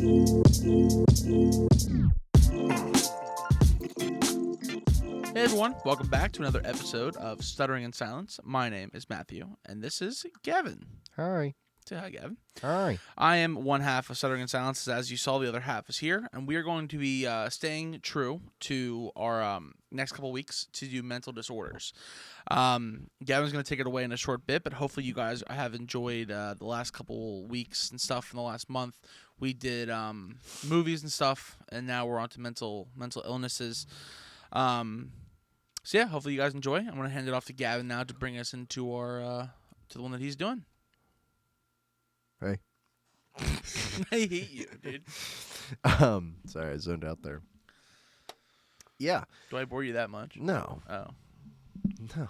Hey everyone, welcome back to another episode of Stuttering in Silence. My name is Matthew, and this is Gavin. Hi. Say hi, Gavin. Hi. I am one half of Stuttering in Silence. As you saw, the other half is here, and we are going to be staying true to our next couple weeks to do mental disorders. Gavin's going to take it away in a short bit, but hopefully you guys have enjoyed the last couple weeks and stuff in the last month. We did movies and stuff, and now we're on to mental illnesses. So yeah, hopefully you guys enjoy. I'm going to hand it off to Gavin now to bring us into our to the one that he's doing. Hey. I hate you, dude. Sorry, I zoned out there. Yeah. Do I bore you that much? No. Oh. No.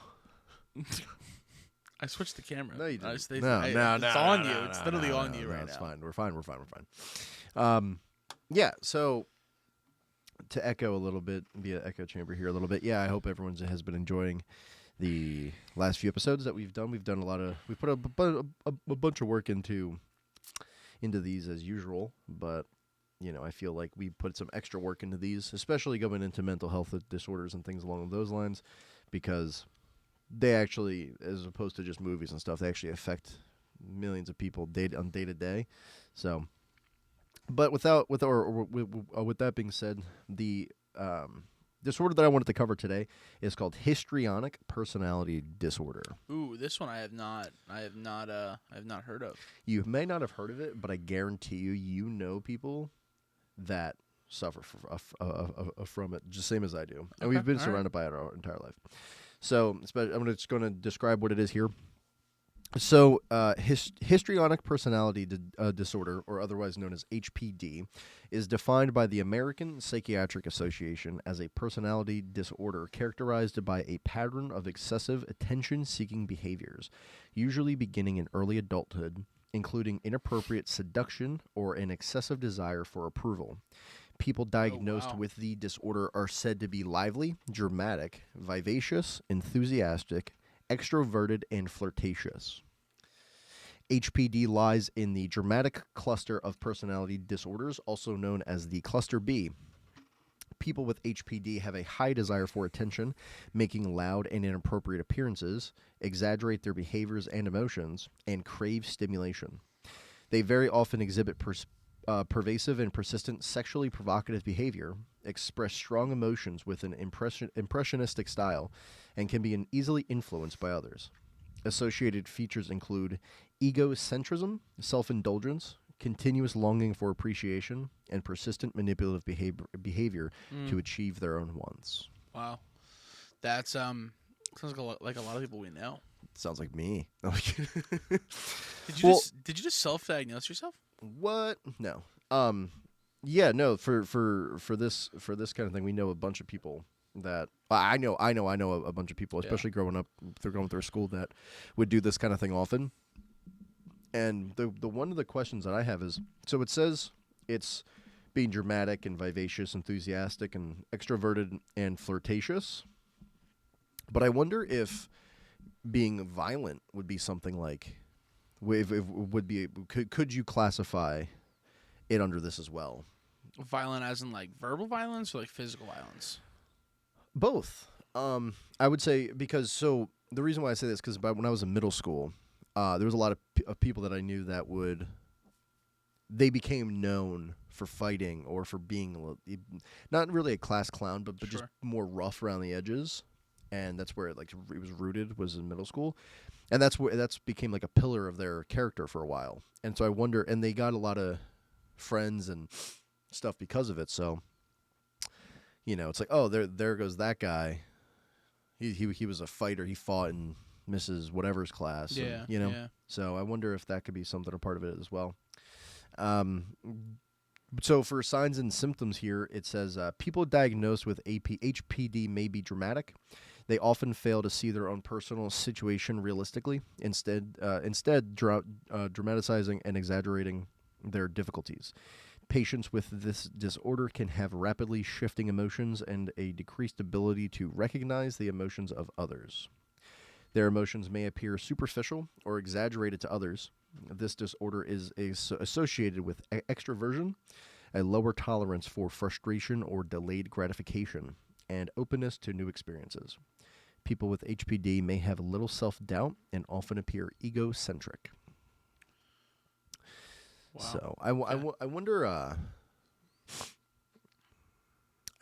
I switched the camera. No, you didn't. It's No, on you. It's literally on you right it's now. fine. We're fine. Yeah, so to echo a little bit, be an echo chamber here a little bit. Yeah, I hope everyone has been enjoying the last few episodes that we've done. We've done we put a bunch of work into these as usual, but you know, I feel like we put some extra work into these, especially going into mental health disorders and things along those lines, because they actually, as opposed to just movies and stuff, they actually affect millions of people day to day. So, but with that being said, the disorder that I wanted to cover today is called histrionic personality disorder. Ooh, this one I have not heard of. You may not have heard of it, but I guarantee you know people that suffer from it, just same as I do, and we've been surrounded by it our entire life. So I'm just going to describe what it is here. So, histrionic personality disorder, or otherwise known as HPD, is defined by the American Psychiatric Association as a personality disorder characterized by a pattern of excessive attention-seeking behaviors, usually beginning in early adulthood, including inappropriate seduction or an excessive desire for approval. People diagnosed with the disorder are said to be lively, dramatic, vivacious, enthusiastic, extroverted, and flirtatious. HPD lies in the dramatic cluster of personality disorders, also known as the cluster B. People with HPD have a high desire for attention, making loud and inappropriate appearances, exaggerate their behaviors and emotions, and crave stimulation. They very often exhibit pervasive and persistent sexually provocative behavior, express strong emotions with an impressionistic style, and can be easily influenced by others. Associated features include egocentrism, self-indulgence, continuous longing for appreciation, and persistent manipulative behavior to achieve their own wants. Wow, that's sounds like a lot of people we know. Sounds like me. Did you just self-diagnose yourself? What? No. Yeah, no. For this kind of thing, we know a bunch of people that I know a bunch of people, especially growing through school, that would do this kind of thing often. And the one of the questions that I have is, so it says it's being dramatic and vivacious, enthusiastic and extroverted and flirtatious. But I wonder if being violent would be something like, could you classify it under this as well? Violent as in like verbal violence or like physical violence? Both. I would say, because the reason why I say this, because when I was in middle school, there was a lot of people that I knew that they became known for fighting or for being not really a class clown, but just more rough around the edges, and that's where it was rooted, was in middle school, and that's became like a pillar of their character for a while. And so I wonder, and they got a lot of friends and stuff because of it. So, you know, it's like, oh, there goes that guy. He was a fighter. He fought in Mrs. Whatever's class. Yeah, and, you know. yeah. So I wonder if that could be something, a part of it as well. So for signs and symptoms here, it says people diagnosed with HPD may be dramatic. They often fail to see their own personal situation realistically, instead dramatizing and exaggerating their difficulties. Patients with this disorder can have rapidly shifting emotions and a decreased ability to recognize the emotions of others. Their emotions may appear superficial or exaggerated to others, This disorder is associated with extroversion, a lower tolerance for frustration or delayed gratification, and openness to new experiences. People with HPD may have little self-doubt and often appear egocentric. Wow. So I wonder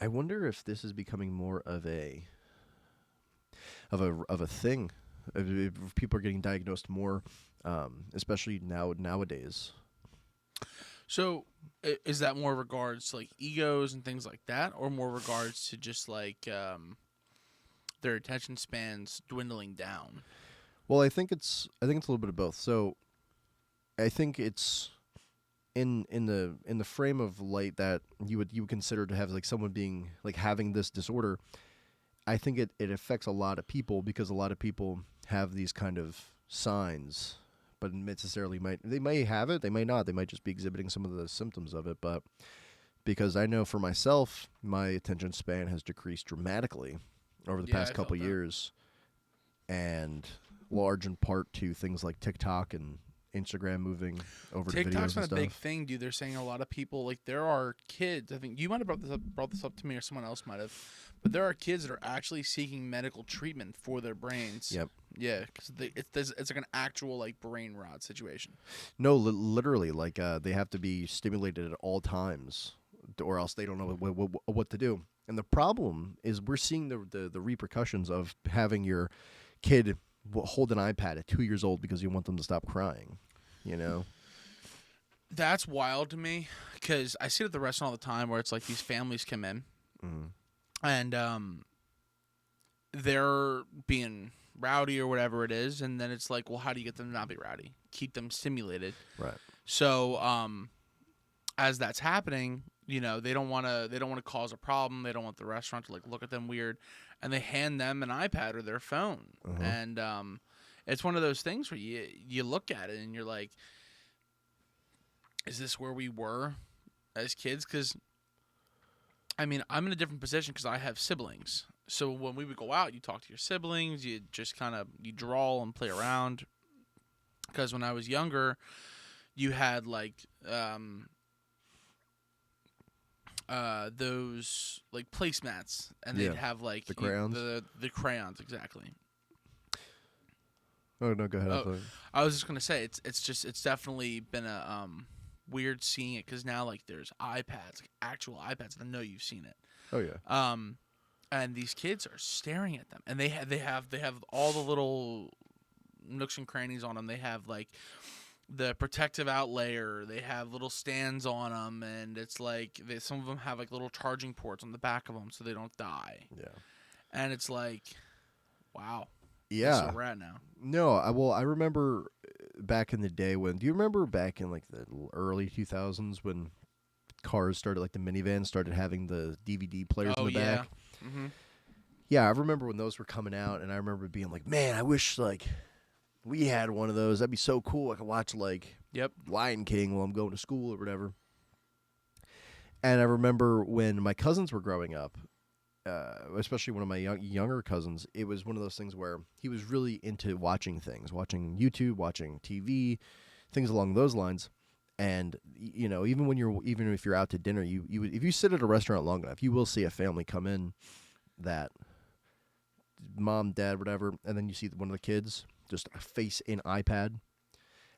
I wonder if this is becoming more of a thing. If people are getting diagnosed more, especially nowadays. So, is that more regards to like egos and things like that, or more regards to just like their attention spans dwindling down? Well, I think it's a little bit of both. So, I think it's in the frame of light that you would consider to have like someone being like having this disorder. I think it affects a lot of people because a lot of people have these kind of signs, but necessarily they may have it, they may not, they might just be exhibiting some of the symptoms of it. But because I know for myself, my attention span has decreased dramatically over the Yeah, past I couple felt that. years, and large in part to things like TikTok and Instagram moving over to TikTok's videos been and a big stuff. thing, dude. They're saying a lot of people like there are kids. I think you might have brought this up to me, or someone else might have. But there are kids that are actually seeking medical treatment for their brains. Yep. Yeah, because it's like an actual like brain rot situation. No, literally, like they have to be stimulated at all times, or else they don't know what to do. And the problem is, we're seeing the repercussions of having your kid hold an iPad at 2 years old because you want them to stop crying. You know? That's wild to me because I see it at the restaurant all the time where it's like these families come in Mm. and they're being rowdy or whatever it is, and then it's like, well, how do you get them to not be rowdy? Keep them stimulated. Right. So as that's happening, they don't want to cause a problem. They don't want the restaurant to like look at them weird, and they hand them an iPad or their phone, Uh-huh. and it's one of those things where you look at it and you're like, is this where we were as kids? Because I mean, I'm in a different position because I have siblings. So when we would go out, you talk to your siblings, you just kind of you draw and play around. Because when I was younger, you had like those like placemats, and Yeah. they'd have like The crayons? the crayons exactly. Oh no, go ahead. Oh, I was just gonna say it's definitely been a weird seeing it because now like there's iPads, like actual iPads. And I know you've seen it. Oh yeah. And these kids are staring at them, and they have all the little nooks and crannies on them. They have like the protective out layer. They have little stands on them, and it's like some of them have like little charging ports on the back of them so they don't die. Yeah. And it's like, wow, Yeah. this is where we're at now. No, I remember back in the day when. Do you remember back in like the early 2000s when cars started, like the minivans started having the DVD players in the back? Mm-hmm. Yeah, I remember when those were coming out, and I remember being like, man, I wish like we had one of those. That'd be so cool. I could watch like Yep. Lion King while I'm going to school or whatever. And I remember when my cousins were growing up, especially one of my younger cousins, it was one of those things where he was really into watching things, watching YouTube, watching TV, things along those lines. And even if you're out to dinner, you if you sit at a restaurant long enough, you will see a family come in, that mom, dad, whatever, and then you see one of the kids just a face in iPad.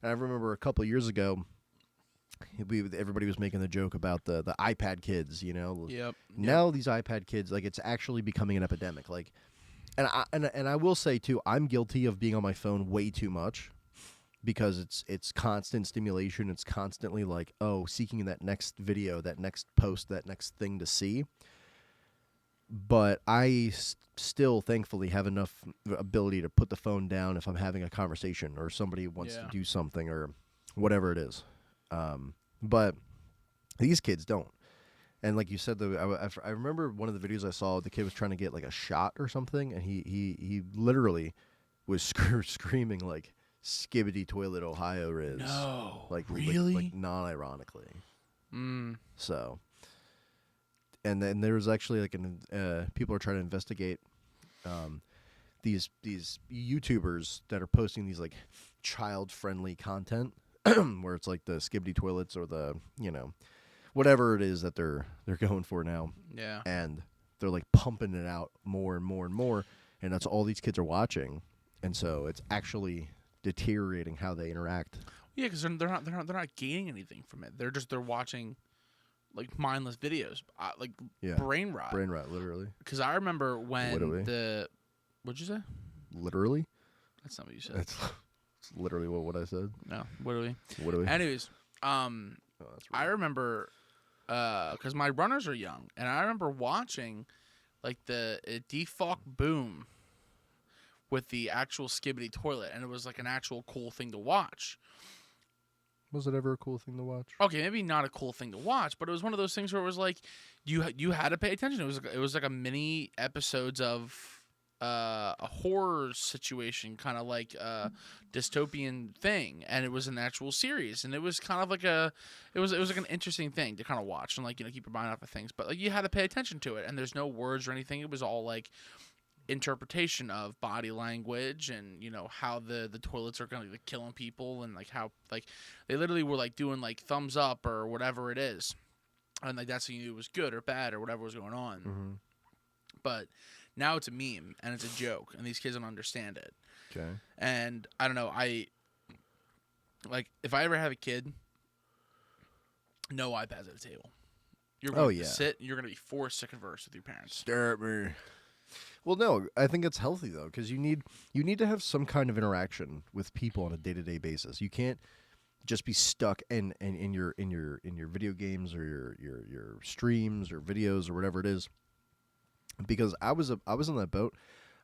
And I remember a couple of years ago, everybody was making the joke about the iPad kids. Yep. Now these iPad kids, like, it's actually becoming an epidemic. Like, and I will say too, I'm guilty of being on my phone way too much. Because it's constant stimulation. It's constantly like, seeking that next video, that next post, that next thing to see. But I still, thankfully, have enough ability to put the phone down if I'm having a conversation or somebody wants to do something or whatever it is. But these kids don't. And like you said, I remember one of the videos I saw, the kid was trying to get like a shot or something, and he literally was screaming like, "Skibbity toilet Ohio Riz." No, like really? like non-ironically. Mm. So, and then there was actually like people are trying to investigate these YouTubers that are posting these like child friendly content where it's like the skibbity toilets or the whatever it is that they're going for now. Yeah. And they're like pumping it out more and more and more, and that's all these kids are watching, and so it's actually deteriorating how they interact. Yeah, because they're not gaining anything from it. They're watching like mindless videos, like brain rot. Brain rot, literally. Because I remember when Literally. What'd you say? Literally. That's not what you said. It's literally what I said. No, literally. Literally. Anyways, I remember because my runners are young, and I remember watching like the defog boom with the actual skibbity toilet, and it was like an actual cool thing to watch. Was it ever a cool thing to watch? Okay, maybe not a cool thing to watch, but it was one of those things where it was like you had to pay attention. It was like a mini episodes of a horror situation, kind of like a dystopian thing, and it was an actual series, and it was kind of like it was like an interesting thing to kind of watch and like keep your mind off of things, but like you had to pay attention to it, and there's no words or anything. It was all like interpretation of body language and how the toilets are gonna be killing people, and like how like they literally were like doing like thumbs up or whatever it is, and like that's how you knew it was good or bad or whatever was going on. Mm-hmm. But now it's a meme and it's a joke, and these kids don't understand it. Okay. And I don't know, if I ever have a kid, no iPads at the table. You're going to sit, and you're going to be forced to converse with your parents. Stare at me. Well, no, I think it's healthy though, because you need to have some kind of interaction with people on a day-to-day basis. You can't just be stuck in your video games or your streams or videos or whatever it is. Because I was on that boat.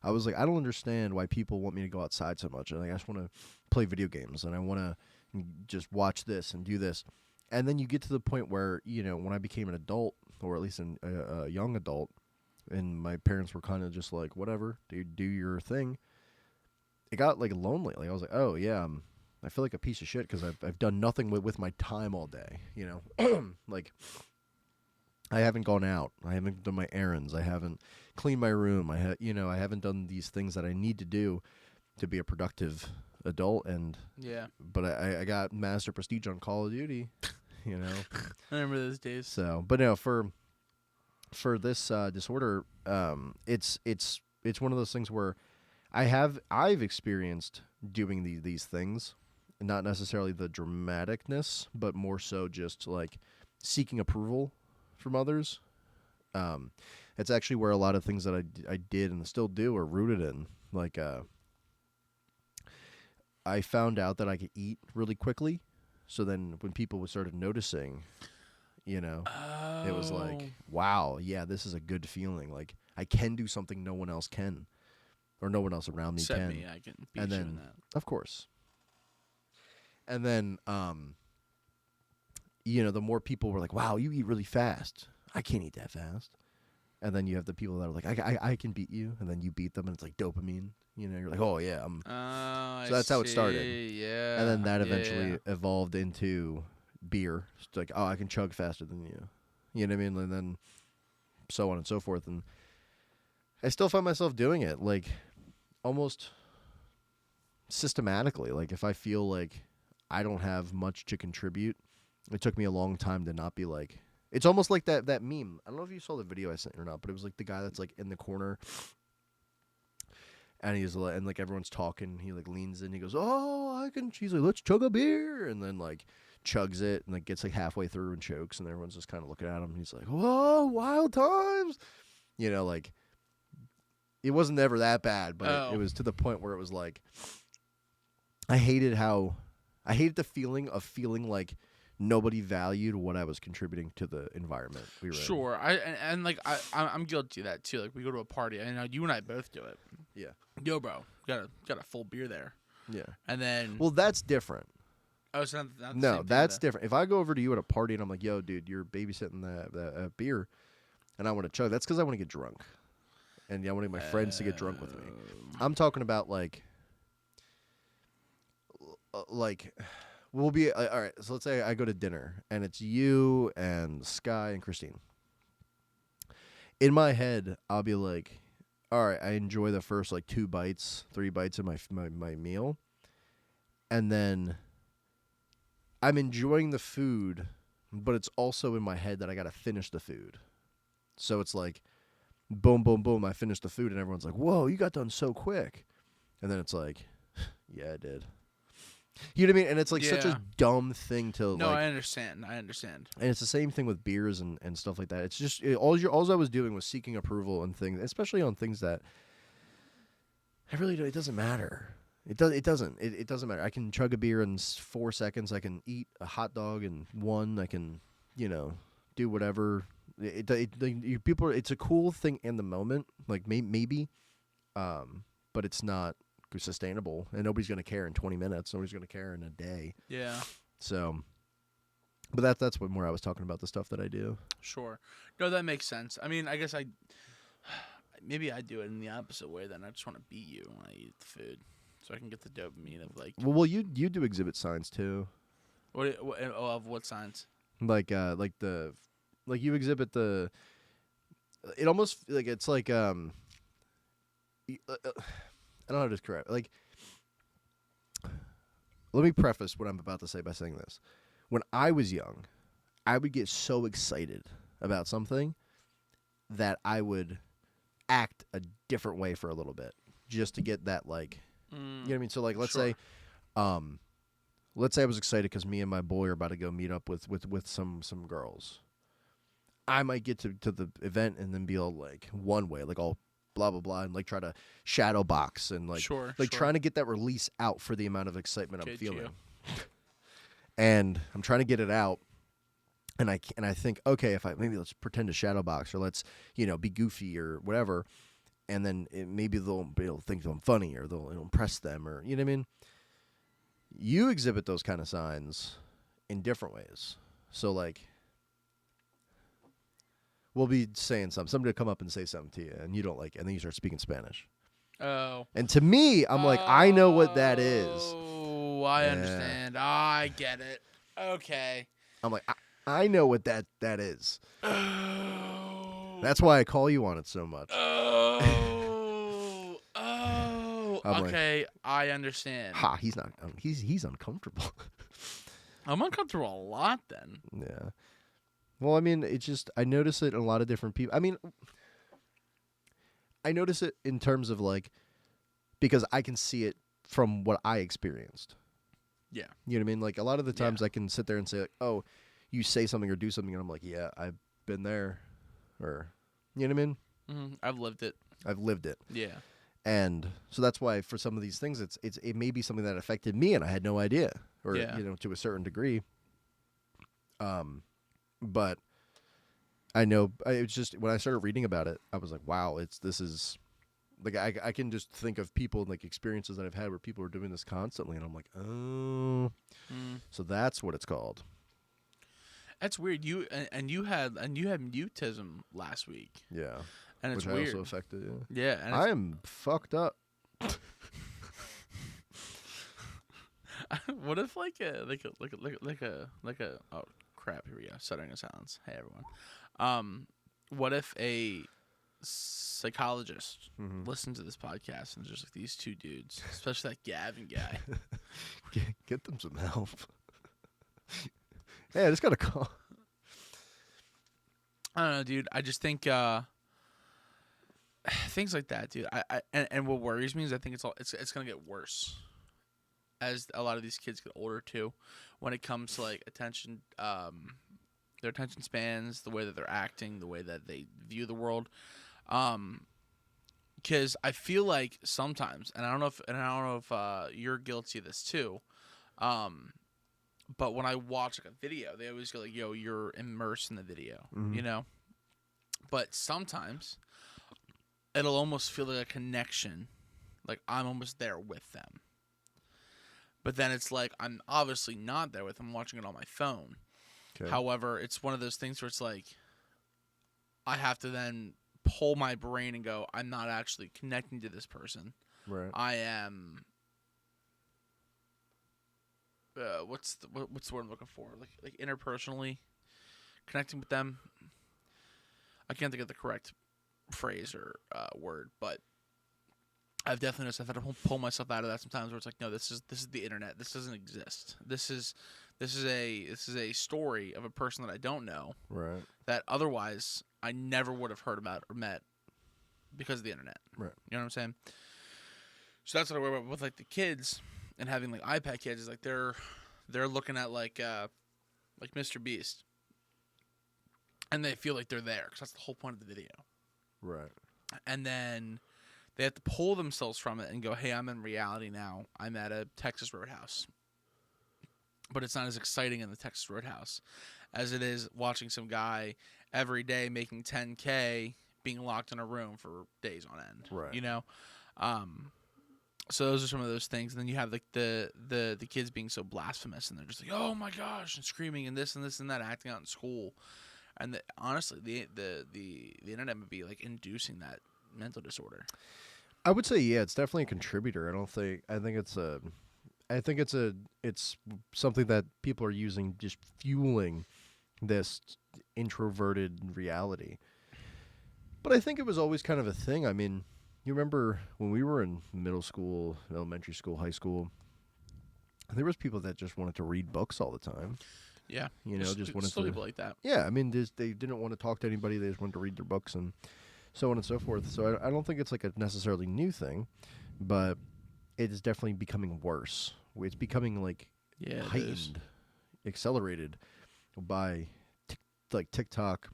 I was like, I don't understand why people want me to go outside so much. And I just want to play video games, and I want to just watch this and do this. And then you get to the point where when I became an adult, or at least a young adult, and my parents were kind of just like, whatever, do your thing. It got like lonely. Like I was like, oh yeah, I feel like a piece of shit because I've done nothing with my time all day. Like I haven't gone out. I haven't done my errands. I haven't cleaned my room. I haven't done these things that I need to do to be a productive adult. And but I got Master Prestige on Call of Duty. I remember those days. So, but no, for this disorder, it's one of those things where I've experienced doing these things, not necessarily the dramaticness, but more so just like seeking approval from others. It's actually where a lot of things that I did and still do are rooted in. Like I found out that I could eat really quickly, so then when people started noticing, it was like, wow, yeah, this is a good feeling. Like I can do something no one else can, or no one else around me Except can. me, I can beat you in that. Of course. And then, the more people were like, wow, you eat really fast. I can't eat that fast. And then you have the people that are like, I can beat you. And then you beat them, and it's like dopamine. You're like, oh, yeah. So that's how it started. Yeah. And then that eventually evolved into beer. It's like, oh, I can chug faster than you. You know what I mean? And then so on and so forth. And I still find myself doing it, like, almost systematically. Like, if I feel like I don't have much to contribute, it took me a long time to not be like... It's almost like that meme. I don't know if you saw the video I sent you or not, but it was like the guy that's like in the corner, and he's like, and like everyone's talking. He like leans in. He goes, "Oh, I can." She's like, "Let's chug a beer," and then like chugs it and like gets like halfway through and chokes, and everyone's just kind of looking at him. And he's like, "Whoa, wild times," like it wasn't ever that bad, but it was to the point where it was like I hated the feeling of feeling like nobody valued what I was contributing to the environment we were in. Sure, I'm guilty of that too. Like we go to a party, and you and I both do it. Yeah. Yo, bro, got a full beer there. Yeah. And then well, that's different. Oh, it's not the no, same that's different. If I go over to you at a party and I'm like, "Yo, dude, you're babysitting the beer," and I want to chug, that's because I want to get drunk, and I want my friends to get drunk with me. I'm talking about like. We'll be all right. So let's say I go to dinner and it's you and Sky and Christine. In my head, I'll be like, all right, I enjoy the first like 2 bites, 3 bites of my meal, and then I'm enjoying the food, but it's also in my head that I got to finish the food. So it's like, boom, boom, boom, I finished the food, and everyone's like, whoa, you got done so quick. And then it's like, yeah, I did. You know what I mean? And it's like such Yeah. a dumb thing to No, like. I understand. And it's the same thing with beers and stuff like that. It's just all I was doing was seeking approval and things, especially on things that it doesn't matter. It doesn't matter. I can chug a beer in 4 seconds. I can eat a hot dog in 1. I can do whatever. People. It's a cool thing in the moment, like maybe, but it's not sustainable, and nobody's gonna care in 20 minutes. Nobody's gonna care in a day. Yeah. So, but that's what more I was talking about, the stuff that I do. Sure. No, that makes sense. I mean, I guess maybe I do it in the opposite way. Then I just want to beat you when I eat the food, so I can get the dopamine of like. Well, you do exhibit signs too. Of what signs? Like you exhibit the. It almost like it's like I don't know how to describe it. Like, let me preface what I'm about to say by saying this. When I was young, I would get so excited about something that I would act a different way for a little bit just to get that, like, you know what I mean? So, like, let's say I was excited because me and my boy are about to go meet up with some girls. I might get to the event and then be all, like, one way, like, all blah, blah, blah, and, like, try to shadow box and, like, trying to get that release out for the amount of excitement I'm feeling. And I'm trying to get it out. And I think, okay, maybe let's pretend to shadow box, or let's, be goofy or whatever. And then maybe they'll think I'm funny, or they'll impress them, or, you know what I mean? You exhibit those kind of signs in different ways. So, like, we'll be saying something. Somebody will come up and say something to you, and you don't like it, and then you start speaking Spanish. Oh. And to me, I'm like, I know what that is. Oh, I understand. I get it. Okay. I'm like, I know what that is. Oh. That's why I call you on it so much. Oh. Okay, like, I understand. He's not. He's uncomfortable. I'm uncomfortable a lot then. Yeah. Well, I mean, it's just I notice it in a lot of different people. I mean, I notice it in terms of like because I can see it from what I experienced. Yeah. You know what I mean? Like a lot of the times I can sit there and say, like, "Oh, you say something or do something," and I'm like, "Yeah, I've been there," or you know what I mean? Mm-hmm. I've lived it. Yeah. And so that's why for some of these things, it may be something that affected me, and I had no idea, or to a certain degree. But I know it's just when I started reading about it, I was like, wow, this is like I can just think of people and like experiences that I've had where people are doing this constantly, and I'm like, oh, so that's what it's called. That's weird. You had mutism last week. Yeah, and it's which weird. Also affected you. Yeah, and I am fucked up. What if like a oh crap, here we go, Stuttering Sounds. Hey everyone. What if a psychologist listened to this podcast and just like these two dudes, especially that Gavin guy, get them some help. Hey, I just got a call. I don't know, dude. I just think things like that, dude. And what worries me is I think it's gonna get worse as a lot of these kids get older too, when it comes to like attention, their attention spans, the way that they're acting, the way that they view the world. Because I feel like sometimes, and I don't know if you're guilty of this too, but when I watch like a video, they always go like, "Yo, you're immersed in the video," you know. But sometimes it'll almost feel like a connection, like I'm almost there with them. But then it's like I'm obviously not there with them. I'm watching it on my phone. Okay. However, it's one of those things where it's like I have to then pull my brain and go, I'm not actually connecting to this person. Right. I am. What's the word I'm looking for? Like interpersonally connecting with them. I can't think of the correct phrase or word, but I've definitely noticed I've had to pull myself out of that sometimes, where it's like, no, this is the internet. This doesn't exist. This is a story of a person that I don't know, Right. that otherwise I never would have heard about or met because of the internet. Right. You know what I'm saying? So that's what I worry about with like the kids and having like iPad kids, is like they're looking at like Mr. Beast, and they feel like they're there because that's the whole point of the video. Right. And then they have to pull themselves from it and go, hey, I'm in reality now. I'm at a Texas Roadhouse. But it's not as exciting in the Texas Roadhouse as it is watching some guy every day making $10K being locked in a room for days on end. Right. You know? So those are some of those things. And then you have like the kids being so blasphemous, and they're just like, oh my gosh, and screaming and this and this and that, acting out in school. And honestly, the internet would be like inducing that mental disorder. I would say, yeah, it's definitely a contributor. I think it's something that people are using, just fueling this introverted reality. But I think it was always kind of a thing. I mean, you remember when we were in middle school, elementary school, high school, there was people that just wanted to read books all the time. Yeah. You know, just wanted still to. people like that. Yeah, I mean, they didn't want to talk to anybody. They just wanted to read their books and so on and so forth. So I don't think it's like a necessarily new thing, but it is definitely becoming worse. It's becoming like heightened, accelerated by like TikTok,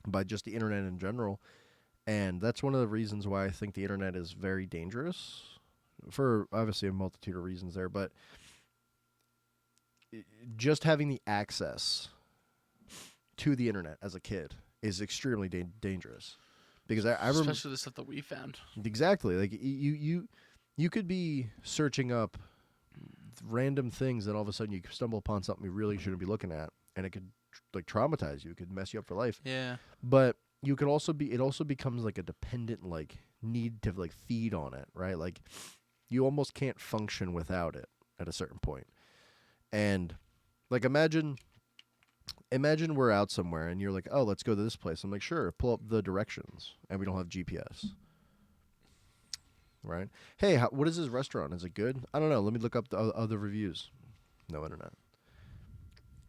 by just the internet in general. And that's one of the reasons why I think the internet is very dangerous, for obviously a multitude of reasons there, but just having the access to the internet as a kid is extremely dangerous. Because I remember, especially the stuff that we found. Exactly. Like you could be searching up random things, and all of a sudden you stumble upon something you really shouldn't be looking at, and it could like traumatize you. It could mess you up for life. Yeah. But you could also be. It also becomes like a dependent like need to like feed on it, right? Like you almost can't function without it at a certain point. And like imagine we're out somewhere and you're like, oh, let's go to this place. I'm like, sure, pull up the directions, and we don't have GPS. Right? Hey, what is this restaurant? Is it good? I don't know. Let me look up the other reviews. No internet.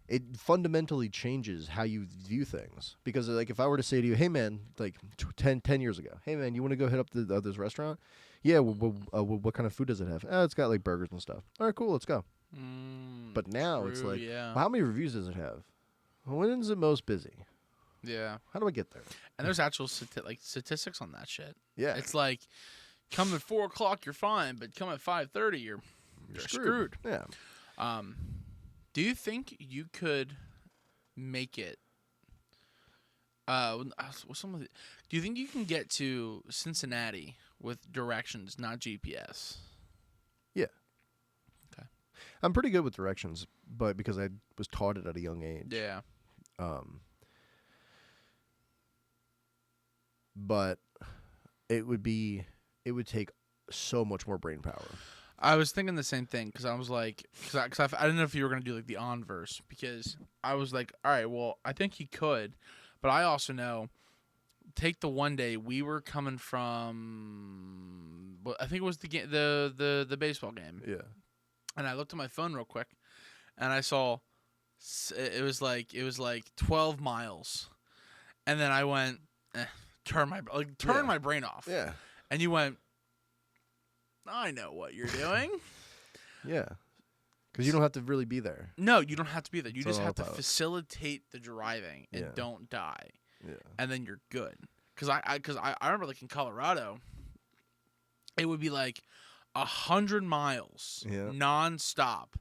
It fundamentally changes how you view things. Because like if I were to say to you, hey man, like 10 years ago, hey man, you want to go hit up this restaurant? Yeah, what kind of food does it have? It's got like burgers and stuff. All right, cool, let's go. But now it's like, well, how many reviews does it have? When is it most busy? Yeah. How do I get there? And there's actual statistics on that shit. Yeah. It's like, come at 4 o'clock, you're fine, but come at 5:30, you're screwed. Yeah. Do you think you could make it? Do you think you can get to Cincinnati with directions, not GPS? Yeah. Okay. I'm pretty good with directions, but because I was taught it at a young age. Yeah. But it would take so much more brain power. I was thinking the same thing, because I was like, because I didn't know if you were gonna do like the onverse, because I was like, all right, well, I think he could, but I also know, take the one day we were coming from, well, I think it was the baseball game. Yeah. And I looked at my phone real quick, and I saw it was like 12 miles, and then I went, turn my brain off. Yeah. And you went, I know what you're doing. Yeah. Because you don't have to really be there. No, you don't have to be there. You It's just all have to about- facilitate the driving and don't die. Yeah. And then you're good. Because I remember like in Colorado, it would be like 100 miles nonstop.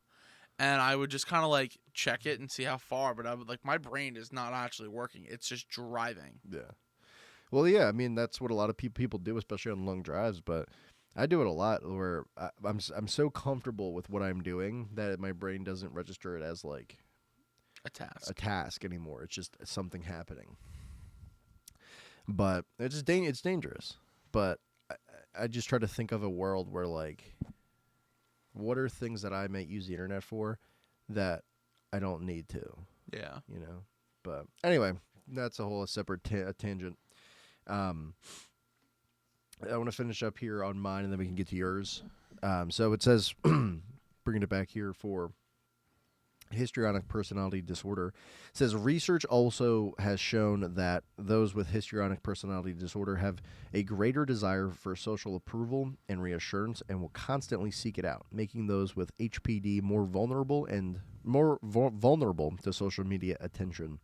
And I would just kind of like check it and see how far. But I would like, my brain is not actually working. It's just driving. Yeah. Well, yeah, I mean, that's what a lot of people do, especially on long drives. But I do it a lot where I'm so comfortable with what I'm doing that my brain doesn't register it as like a task anymore. It's just something happening. But it's dangerous. But I just try to think of a world where like, what are things that I might use the internet for that I don't need to? Yeah. You know. But anyway, that's a whole separate tangent. I want to finish up here on mine, and then we can get to yours. So it says, bringing it back here for histrionic personality disorder. It says research also has shown that those with histrionic personality disorder have a greater desire for social approval and reassurance and will constantly seek it out, making those with HPD more vulnerable to social media attention.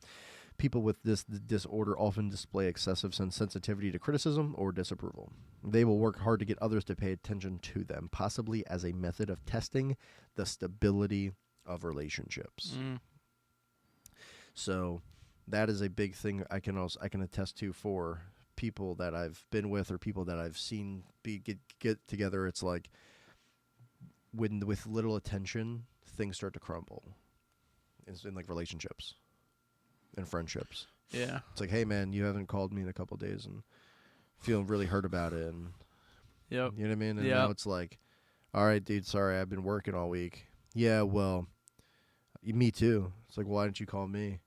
People with this disorder often display excessive sensitivity to criticism or disapproval. They will work hard to get others to pay attention to them, possibly as a method of testing the stability of relationships. So that is a big thing I can attest to for people that I've been with or people that I've seen get together. It's like with little attention, things start to crumble in like relationships and friendships. Yeah. It's like, hey man, you haven't called me in a couple days and feeling really hurt about it. And Yep. you know what I mean? And Yep. now it's like, all right, dude, sorry, I've been working all week. Yeah, well, me too. It's like, why didn't you call me?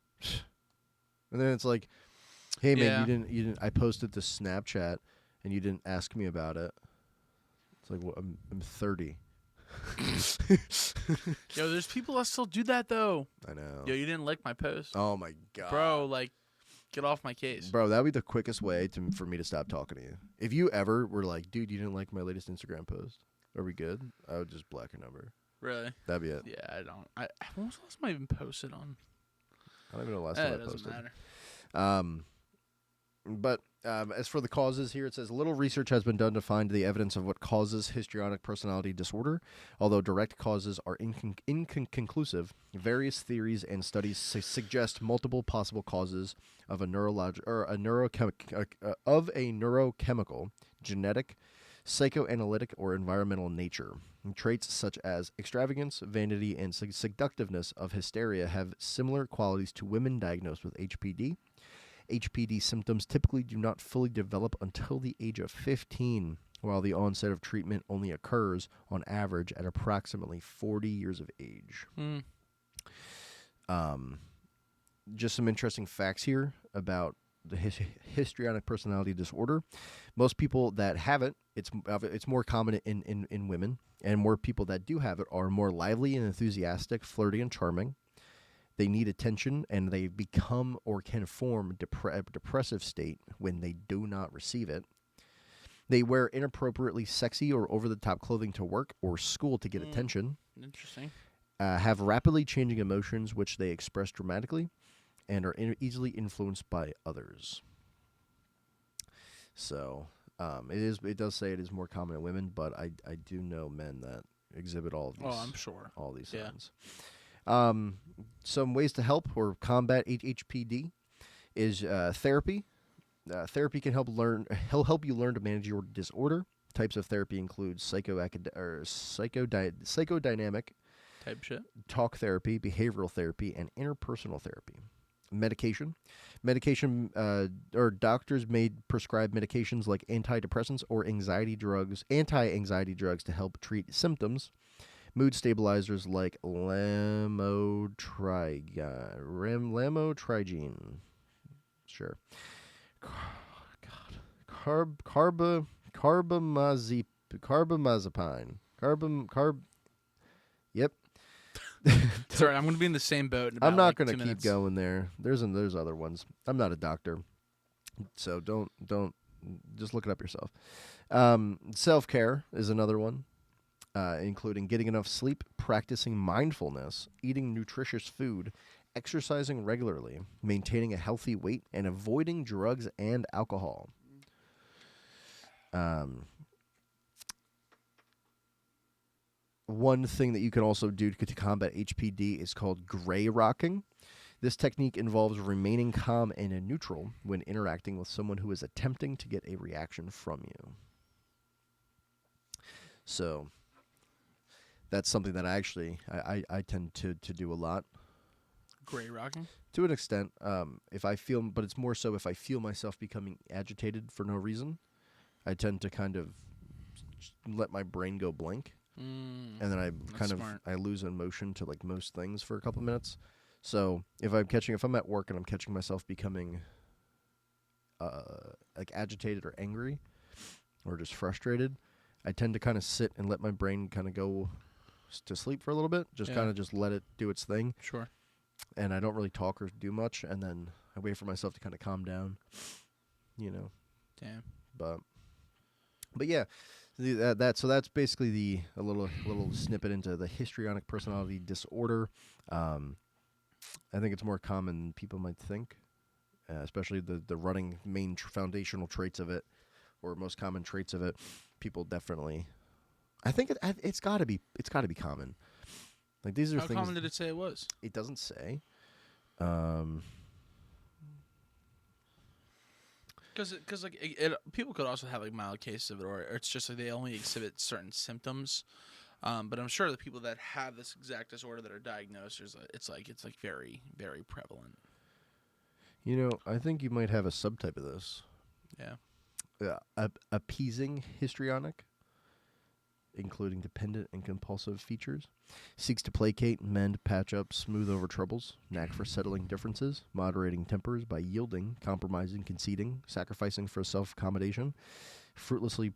And then it's like, hey man, you didn't. I posted to Snapchat and you didn't ask me about it. It's like, well, I'm 30. Yo, there's people that still do that though. I know. Yo, you didn't like my post. Oh my god, bro. Like, get off my case, bro. That would be the quickest way for me to stop talking to you. If you ever were like, dude, you didn't like my latest Instagram post. Are we good? I would just block your number. Really? That'd be it. Yeah, I don't. When was the last time I even posted on? I don't even know the last time I It posted. doesn't matter. But as for the causes here, it says little research has been done to find the evidence of what causes histrionic personality disorder. Although direct causes are inconclusive, various theories and studies suggest multiple possible causes of a neurochemical, genetic, psychoanalytic, or environmental nature. Traits such as extravagance, vanity, and seductiveness of hysteria have similar qualities to women diagnosed with HPD. HPD symptoms typically do not fully develop until the age of 15, while the onset of treatment only occurs, on average, at approximately 40 years of age. Just some interesting facts here about the histrionic personality disorder. Most people that have it, it's more common in women, and more people that do have it are more lively and enthusiastic, flirty and charming. They need attention, and they become or can form a depressive state when they do not receive it. They wear inappropriately sexy or over-the-top clothing to work or school to get attention. Interesting. Have rapidly changing emotions, which they express dramatically, and are easily influenced by others. So it does say it is more common in women, but I do know men that exhibit all of these. Oh, I'm sure. All these signs. Some ways to help or combat HPD is therapy. Therapy can help you learn to manage your disorder. Types of therapy include psychodynamic type shit, talk therapy, behavioral therapy, and interpersonal therapy. Medication or doctors may prescribe medications like antidepressants or anti-anxiety drugs to help treat symptoms. Mood stabilizers like lamotrigine. Sure. Carbamazepine. Yep. Sorry, I'm going to be in the same boat. I'm not going to keep going there. There's other ones. I'm not a doctor, so don't just look it up yourself. Self-care is another one, including getting enough sleep, practicing mindfulness, eating nutritious food, exercising regularly, maintaining a healthy weight, and avoiding drugs and alcohol. One thing that you can also do to combat HPD is called gray rocking. This technique involves remaining calm and in neutral when interacting with someone who is attempting to get a reaction from you. So that's something that I tend to do a lot. Gray rocking? To an extent, but it's more so if I feel myself becoming agitated for no reason, I tend to kind of let my brain go blank. And then I lose emotion to like most things for a couple minutes. So if I'm at work and I'm catching myself becoming like agitated or angry or just frustrated, I tend to kind of sit and let my brain kind of go to sleep for a little bit. Just kind of just let it do its thing. Sure. And I don't really talk or do much, and then I wait for myself to kind of calm down. Damn. But yeah, so that's basically a little snippet into the histrionic personality disorder. I think it's more common than people might think, especially the running main foundational traits of it, or most common traits of it. People definitely, I think it's got to be common. Like these are How things. common did it say it was? It doesn't say. Because like people could also have like mild cases of it, or it's just like they only exhibit certain symptoms. But I'm sure the people that have this exact disorder that are diagnosed, it's very, very prevalent. I think you might have a subtype of this. Yeah. Appeasing histrionic, including dependent and compulsive features. Seeks to placate, mend, patch up, smooth over troubles. Knack for settling differences. Moderating tempers by yielding, compromising, conceding, sacrificing for self-accommodation. Fruitlessly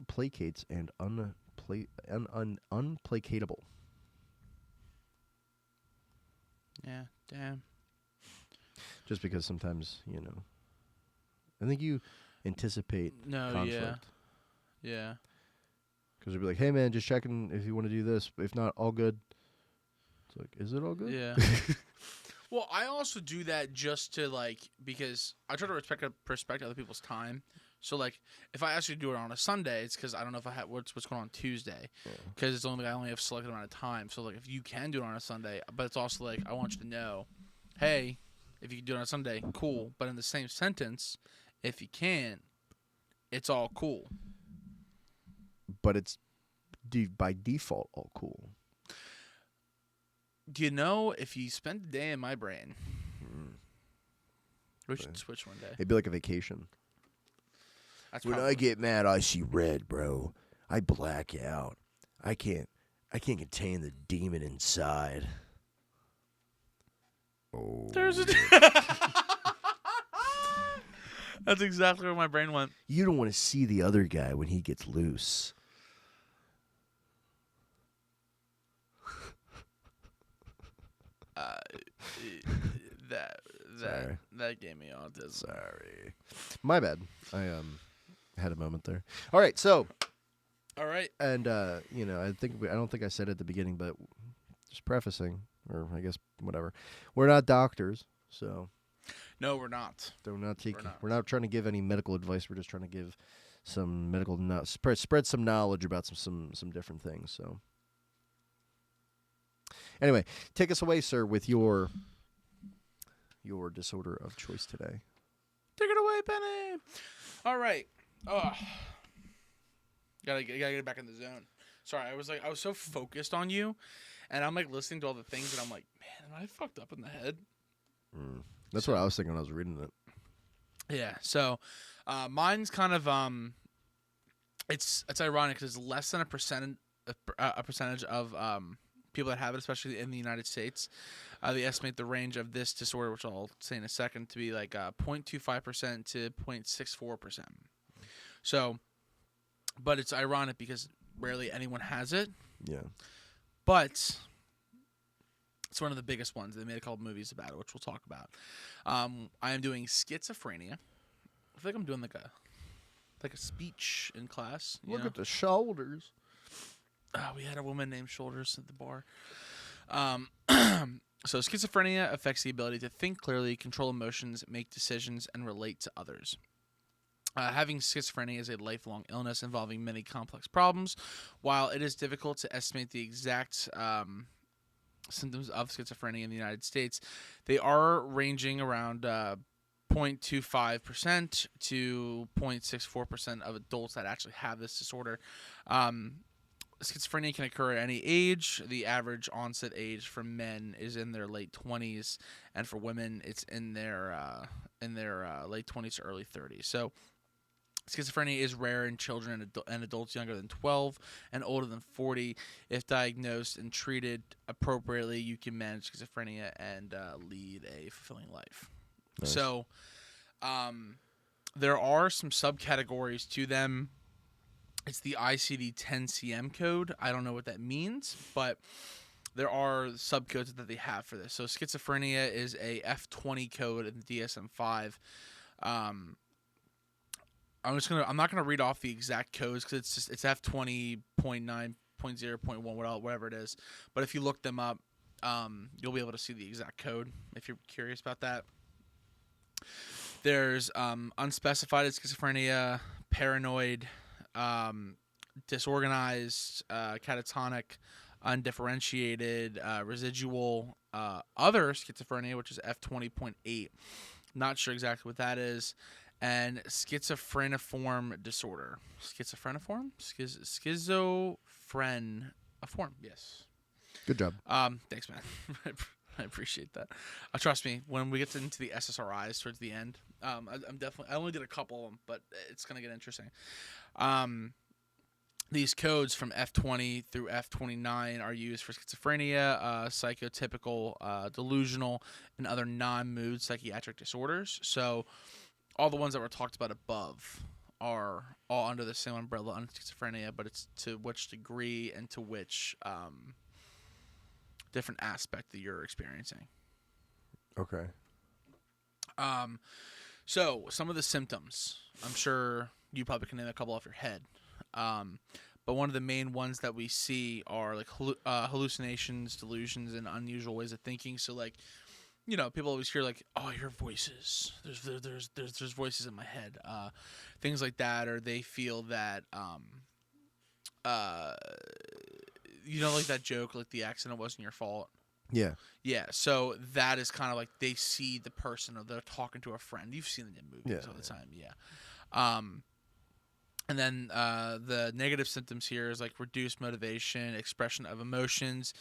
placates and unplacatable. Yeah. Damn. Just because sometimes, I think you anticipate conflict. Yeah. Because they'd be like, hey, man, just checking if you want to do this. If not, all good. It's like, is it all good? Yeah. Well, I also do that just to, because I try to respect other people's time. So, if I ask you to do it on a Sunday, it's because I don't know if I have what's going on Tuesday. Because I only have a selected amount of time. So, if you can do it on a Sunday, but it's also, I want you to know, hey, if you can do it on a Sunday, cool. But in the same sentence, if you can't, it's all cool. But it's by default all cool. Do you know if you spend a day in my brain, we should switch one day. It'd be like a vacation. When I get mad, I see red, bro. I black out. I can't contain the demon inside. Oh. There's a. That's exactly where my brain went. You don't want to see the other guy when he gets loose. That gave me autism. Sorry, my bad. I had a moment there. All right, so. All right, and I don't think I said it at the beginning, but just prefacing, or I guess whatever. We're not doctors, so. No, we're not. We're not trying to give any medical advice. We're just trying to give some medical spread some knowledge about some different things. So. Anyway, take us away, sir, with your disorder of choice today. Take it away, Penny. All right. Gotta get back in the zone. Sorry, I was so focused on you, and I'm listening to all the things, and I'm like, man, am I fucked up in the head? That's what I was thinking when I was reading it. Yeah. So, mine's kind of it's ironic because it's less than a percentage of people that have it, especially in the United States. They estimate the range of this disorder, which I'll say in a second, to be 0.25% to 0.64%. So, but it's ironic because rarely anyone has it. Yeah. But it's one of the biggest ones. They made a couple movies about it, which we'll talk about. I am doing schizophrenia. I feel like I'm doing like a speech in class. Look at the shoulders. We had a woman named Shoulders at the bar. So schizophrenia affects the ability to think clearly, control emotions, make decisions, and relate to others. Having schizophrenia is a lifelong illness involving many complex problems. While it is difficult to estimate the exact symptoms of schizophrenia in the United States, they are ranging around 0.25% to 0.64% of adults that actually have this disorder. Schizophrenia can occur at any age. The average onset age for men is in their late 20s, and for women, it's in their late 20s to early 30s. So, schizophrenia is rare in children and adults younger than 12 and older than 40. If diagnosed and treated appropriately, you can manage schizophrenia and lead a fulfilling life. Nice. So, There are some subcategories to them. It's the ICD-10-CM code. I don't know what that means, but there are subcodes that they have for this. So schizophrenia is a F20 code in the DSM-5. I'm not gonna read off the exact codes because it's F20.9.0.1 whatever it is. But if you look them up, you'll be able to see the exact code if you're curious about that. There's unspecified schizophrenia, paranoid, disorganized, catatonic, undifferentiated, residual, other schizophrenia, which is F20.8. Not sure exactly what that is. And schizophreniform disorder. Schizophreniform? Schizophreniform, yes. Good job. Thanks, man. I appreciate that. Trust me, when we get into the SSRIs towards the end, I'm definitely. I only did a couple of them, but it's gonna get interesting. These codes from F20 through F29 are used for schizophrenia, psychotypical, delusional, and other non-mood psychiatric disorders. So, all the ones that were talked about above are all under the same umbrella on schizophrenia, but it's to which degree and to which different aspect that you're experiencing. Okay. So some of the symptoms, I'm sure you probably can name a couple off your head. But one of the main ones that we see are like hallucinations, delusions, and unusual ways of thinking. So like, you know, people always hear like, "Oh, I hear voices. There's voices in my head." Things like that, or they feel that you know, like that joke, like the accident wasn't your fault. Yeah. Yeah, so that is kind of like they see the person or they're talking to a friend. You've seen it in movies all the time, yeah. And then the negative symptoms here is like reduced motivation, expression of emotions,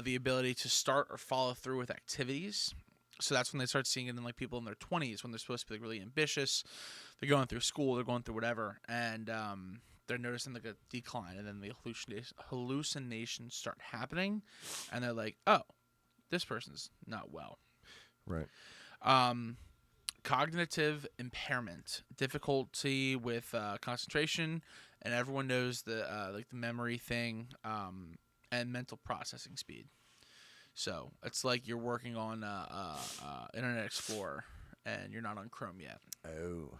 the ability to start or follow through with activities. So that's when they start seeing it in like people in their 20s when they're supposed to be like really ambitious. They're going through school, they're going through whatever, and they're noticing like a decline, and then the hallucinations start happening, and they're like, "Oh, this person's not well." Right. Cognitive impairment, difficulty with concentration, and everyone knows the like the memory thing, and mental processing speed. So it's like you're working on Internet Explorer and you're not on Chrome yet. Oh.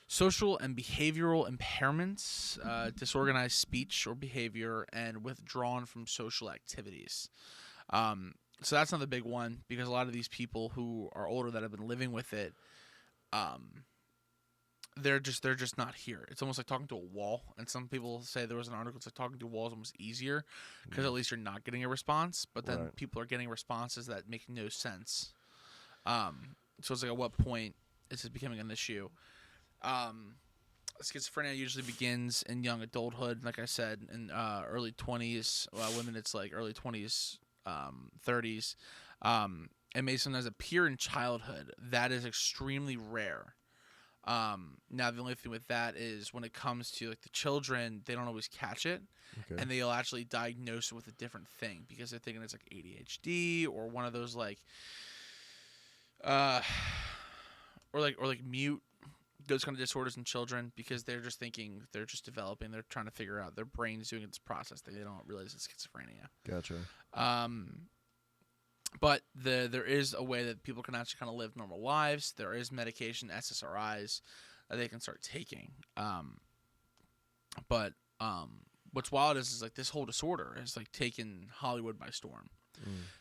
Social and behavioral impairments, disorganized speech or behavior, and withdrawn from social activities. So that's another big one because a lot of these people who are older that have been living with it, they're just not here. It's almost like talking to a wall. And some people say there was an article it's like talking to a wall is almost easier because at least you're not getting a response. But then people are getting responses that make no sense. So it's like at what point is it becoming an issue? Schizophrenia usually begins in young adulthood, like I said, in early 20s. Women, it's like early 20s, 30s. It may sometimes appear in childhood. That is extremely rare. Now, the only thing with that is when it comes to like the children, they don't always catch it, and they'll actually diagnose it with a different thing because they're thinking it's like ADHD or one of those like, or like mute. Those kind of disorders in children because they're just thinking they're just developing. They're trying to figure out their brain's doing this process. They don't realize it's schizophrenia. Gotcha. But there is a way that people can actually kind of live normal lives. There is medication, SSRIs, that they can start taking. But what's wild is like this whole disorder is like taken Hollywood by storm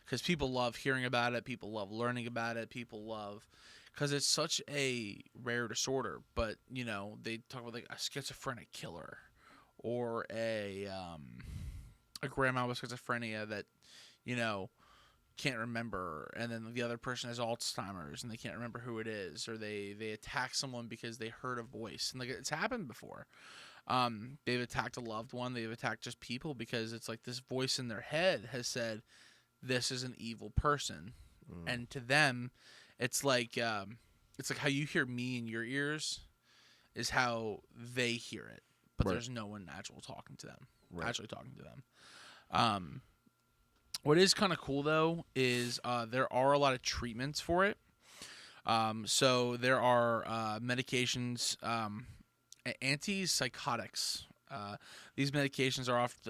because people love hearing about it. People love learning about it. People love. Because it's such a rare disorder, but, you know, they talk about, like, a schizophrenic killer or a grandma with schizophrenia that, you know, can't remember, and then the other person has Alzheimer's, and they can't remember who it is, or they attack someone because they heard a voice. And, like, it's happened before. They've attacked a loved one. They've attacked just people because it's like this voice in their head has said, this is an evil person. And to them... It's like how you hear me in your ears is how they hear it, but there's no one actually talking to them. What is kind of cool though is there are a lot of treatments for it. So there are medications, antipsychotics. These medications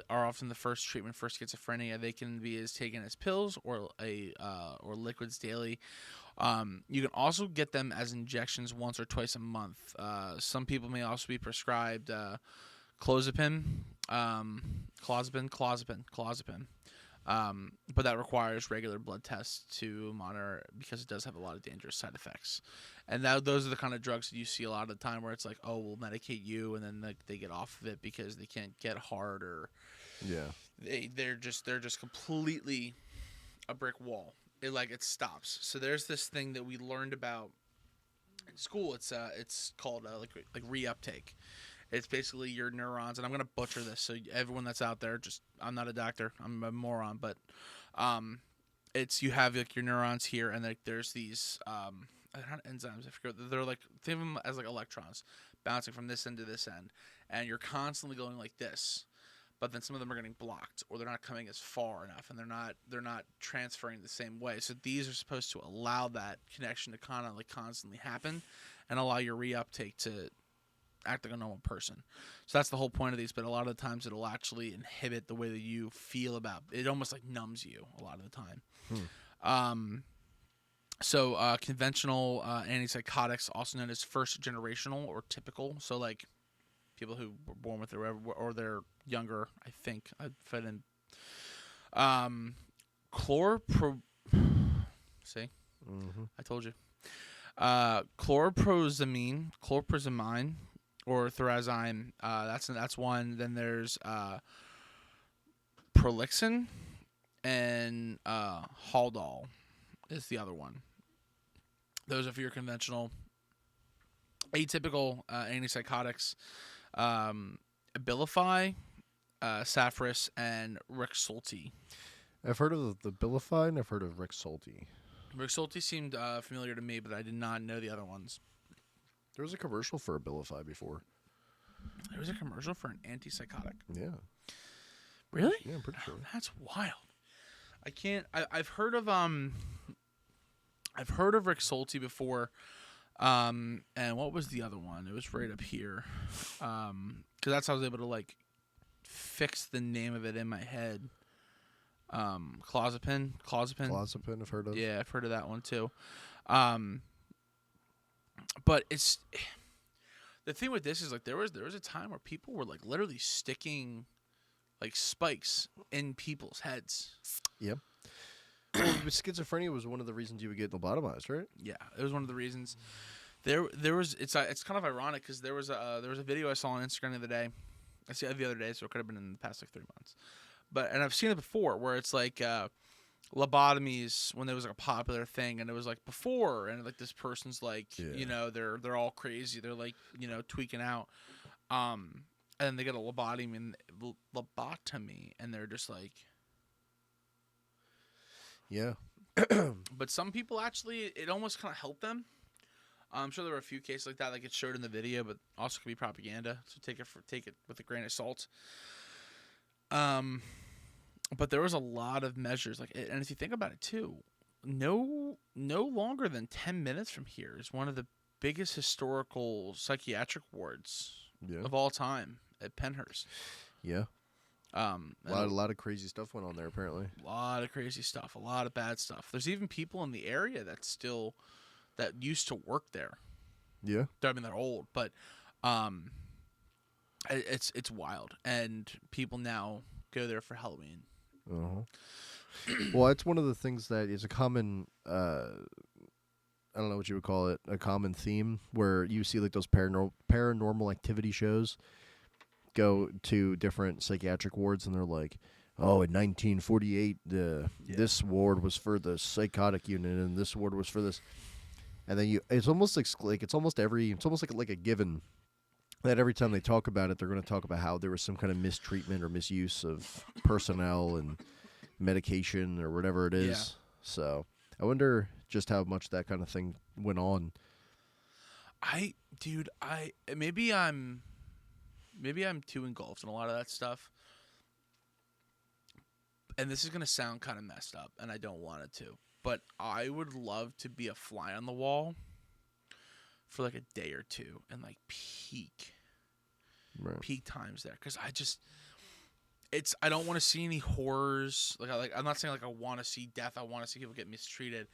are often the first treatment for schizophrenia. They can be taken as pills or or liquids daily. You can also get them as injections once or twice a month. Some people may also be prescribed clozapine, clozapine. But that requires regular blood tests to monitor because it does have a lot of dangerous side effects. And those are the kind of drugs that you see a lot of the time where it's like, oh, we'll medicate you, and then they get off of it because they can't get hard, or they're just completely a brick wall. It stops. So there's this thing that we learned about in school. It's called like reuptake. It's basically your neurons, and I'm gonna butcher this, so everyone that's out there, I'm not a doctor, I'm a moron, but it's you have like your neurons here, and like there's these they're not enzymes, I forget. They're like, think of them as like electrons bouncing from this end to this end, and you're constantly going like this. But then some of them are getting blocked, or they're not coming as far enough, and they're not transferring the same way. So these are supposed to allow that connection to kind of like constantly happen, and allow your reuptake to act like a normal person. So that's the whole point of these. But a lot of the times it'll actually inhibit the way that you feel about it. Almost like numbs you a lot of the time. So conventional antipsychotics, also known as first generational or typical. So like people who were born with it or they're younger, I think. I fed in see? I told you. Chlorprozamine, or thorazine. That's one. Then there's Prolixin and Haldol is the other one. Those are for your conventional. Atypical antipsychotics. Abilify, Saffris, and Rexulti. I've heard of the Abilify, and I've heard of Rexulti. Rexulti seemed familiar to me, but I did not know the other ones. There was a commercial for Abilify before. There was a commercial for an antipsychotic. Yeah. Really? Yeah, I'm pretty sure. That's wild. I've heard of Rexulti before. And what was the other one? It was right up here. Because that's how I was able to like fix the name of it in my head. Clozapine, I've heard of. Yeah, I've heard of that one too. But it's the thing with this is like there was a time where people were like literally sticking like spikes in people's heads. Yep. Well, schizophrenia was one of the reasons you would get lobotomized, right? Yeah, it was one of the reasons. There was it's kind of ironic because there was a video I saw on Instagram the other day. I see it the other day, so it could have been in the past like 3 months. And I've seen it before where it's like lobotomies when there was like a popular thing, and it was like before, and like this person's like they're all crazy, they're like tweaking out, and then they get a lobotomy, and they're just like But some people actually, it almost kind of helped them. I'm sure there were a few cases like that that get showed in the video, but also could be propaganda. So take it with a grain of salt. But there was a lot of measures, and if you think about it too, no longer than 10 minutes from here is one of the biggest historical psychiatric wards of all time at Penhurst. Yeah. A lot of crazy stuff went on there, apparently. A lot of crazy stuff, a lot of bad stuff. There's even people in the area that used to work there. Yeah. I mean, they're old, but it's wild, and people now go there for Halloween. Well, it's one of the things that is a common, I don't know what you would call it, a common theme where you see like those paranormal activity shows go to different psychiatric wards, and they're like, oh, in 1948, this ward was for the psychotic unit, and this ward was for this. And then it's almost like it's almost like a given that every time they talk about it, they're going to talk about how there was some kind of mistreatment or misuse of personnel and medication or whatever it is. Yeah. So I wonder just how much that kind of thing went on. Maybe I'm too engulfed in a lot of that stuff. And this is going to sound kind of messed up, and I don't want it to. but I would love to be a fly on the wall for like a day or two and like peak times there, because I don't want to see any horrors. I'm not saying like I want to see death. I want to see people get mistreated.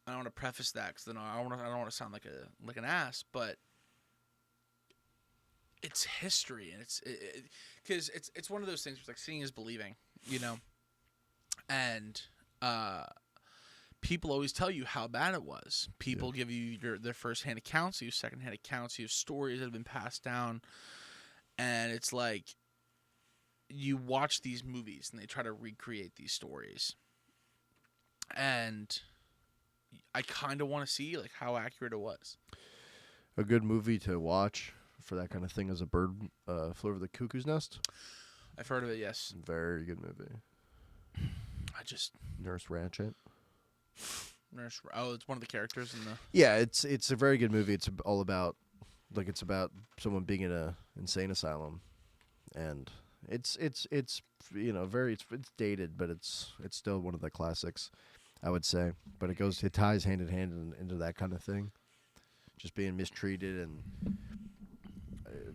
I don't want to preface that because then I don't want to sound like an ass, but it's history, and because it's one of those things where it's like seeing is believing, you know, and people always tell you how bad it was. People give you their first-hand accounts, you second-hand accounts, you have stories that have been passed down, and it's like you watch these movies and they try to recreate these stories, and I kind of want to see like how accurate it was. A good movie to watch for that kind of thing is A Bird Flew Over the Cuckoo's Nest. I've heard of it, yes. Very good movie. Nurse Ratched. It's one of the characters in the. Yeah, it's a very good movie. It's all about someone being in a insane asylum, and it's dated, but it's still one of the classics, I would say. But it ties hand in hand into that kind of thing, just being mistreated and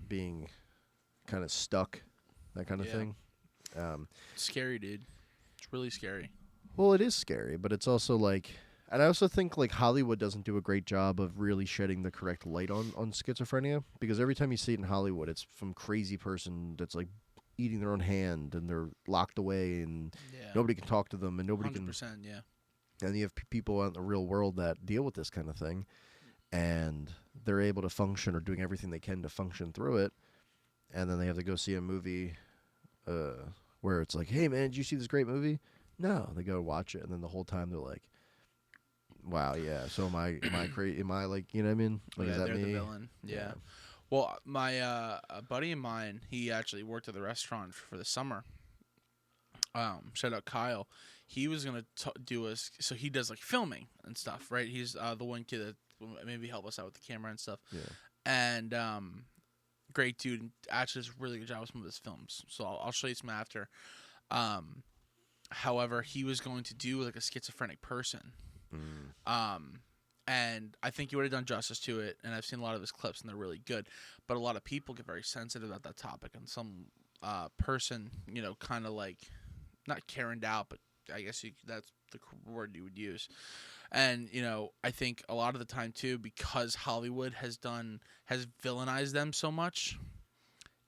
being kind of stuck, that kind of thing. Scary, dude. It's really scary. Well, it is scary, but it's also like, and I also think like Hollywood doesn't do a great job of really shedding the correct light on schizophrenia, because every time you see it in Hollywood, it's some crazy person that's like eating their own hand and they're locked away and nobody can talk to them and nobody 100%, can. Yeah. And you have people out in the real world that deal with this kind of thing, and they're able to function or doing everything they can to function through it, and then they have to go see a movie where it's like, hey man, did you see this great movie? No, they go watch it, and then the whole time they're like, wow, yeah, so am I crazy? Am I like, you know what I mean? Like, is that they're me? the villain. Yeah. Well, my a buddy of mine, he actually worked at the restaurant for the summer. Shout out Kyle. He was gonna do us, so he does like filming and stuff, right? He's the one kid that maybe help us out with the camera and stuff. Yeah. And great dude. Actually does a really good job with some of his films. So I'll show you some after. However, he was going to do like a schizophrenic person. And I think he would have done justice to it, and I've seen a lot of his clips, and they're really good. But a lot of people get very sensitive about that topic, and some person, you know, kind of like, not Karened out, but I guess that's the word you would use. And, you know, I think a lot of the time, too, because Hollywood has villainized them so much,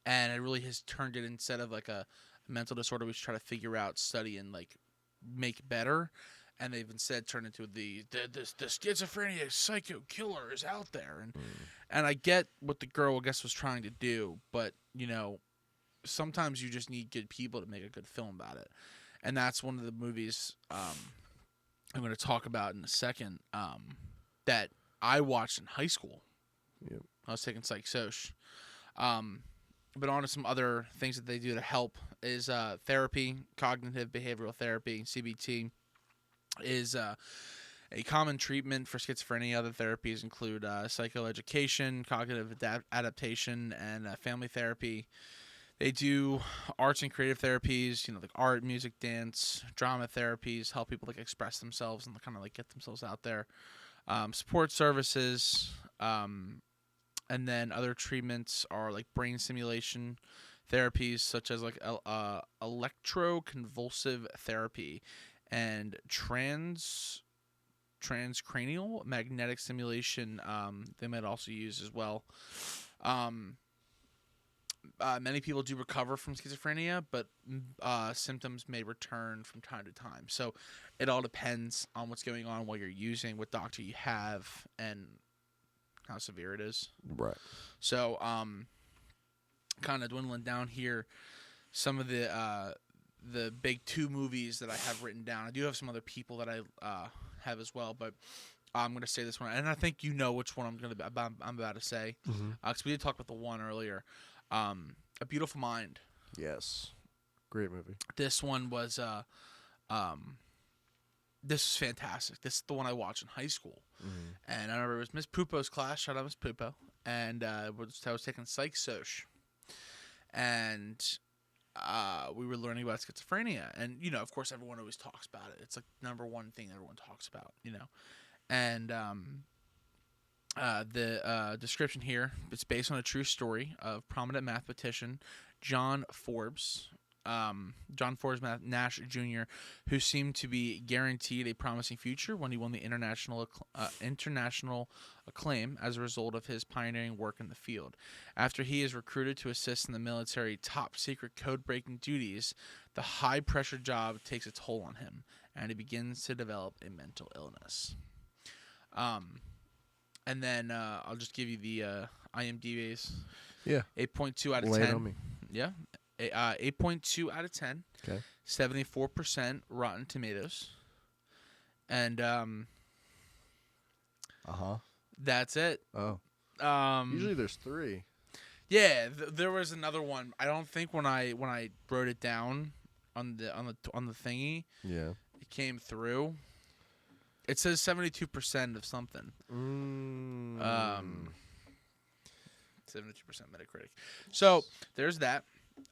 and it really has turned it, instead of like a mental disorder we should try to figure out, study, and like make better, and they've instead turned into the schizophrenia psycho killer is out there, and I get what the girl, I guess, was trying to do, but, you know, sometimes you just need good people to make a good film about it, and that's one of the movies I'm going to talk about in a second that I watched in high school. Yep. I was taking psych soc. But on to some other things that they do to help is therapy, cognitive behavioral therapy, CBT, is a common treatment for schizophrenia. Other therapies include psychoeducation, cognitive adaptation, and family therapy. They do arts and creative therapies, you know, like art, music, dance, drama therapies, help people like express themselves and kind of like get themselves out there. Support services, and then other treatments are like brain stimulation therapies, such as like electroconvulsive therapy and transcranial magnetic stimulation. They might also use as well. Many people do recover from schizophrenia, but symptoms may return from time to time. So it all depends on what's going on, what you're using, what doctor you have, and how severe it is. Right. So, kind of dwindling down here, some of the big two movies that I have written down. I do have some other people that I have as well, but I'm going to say this one, and I think you know which one I'm about to say, because we did talk about the one earlier. A Beautiful Mind. Yes. Great movie. This one was this is fantastic. This is the one I watched in high school. And I remember it was Miss Pupo's class. Shout out Miss Pupo. And I was taking psych soc. And we were learning about schizophrenia, and of course, everyone always talks about it. It's like number one thing everyone talks about, and the description here, it's based on a true story of prominent mathematician John Forbes. John Forbes Nash Jr., who seemed to be guaranteed a promising future when he won the international acclaim as a result of his pioneering work in the field. After he is recruited to assist in the military top-secret code-breaking duties, the high-pressure job takes a toll on him, and he begins to develop a mental illness. And then I'll just give you the IMDb's. Yeah. 8.2 out of 10. Lay it on me. Yeah. 8.2 out of 10. Okay. 74% Rotten Tomatoes. And that's it. Oh. Usually there's 3. Yeah, there was another one. I don't think when I wrote it down on the thingy, yeah, it came through. It says 72% of something. 72% Metacritic. So there's that.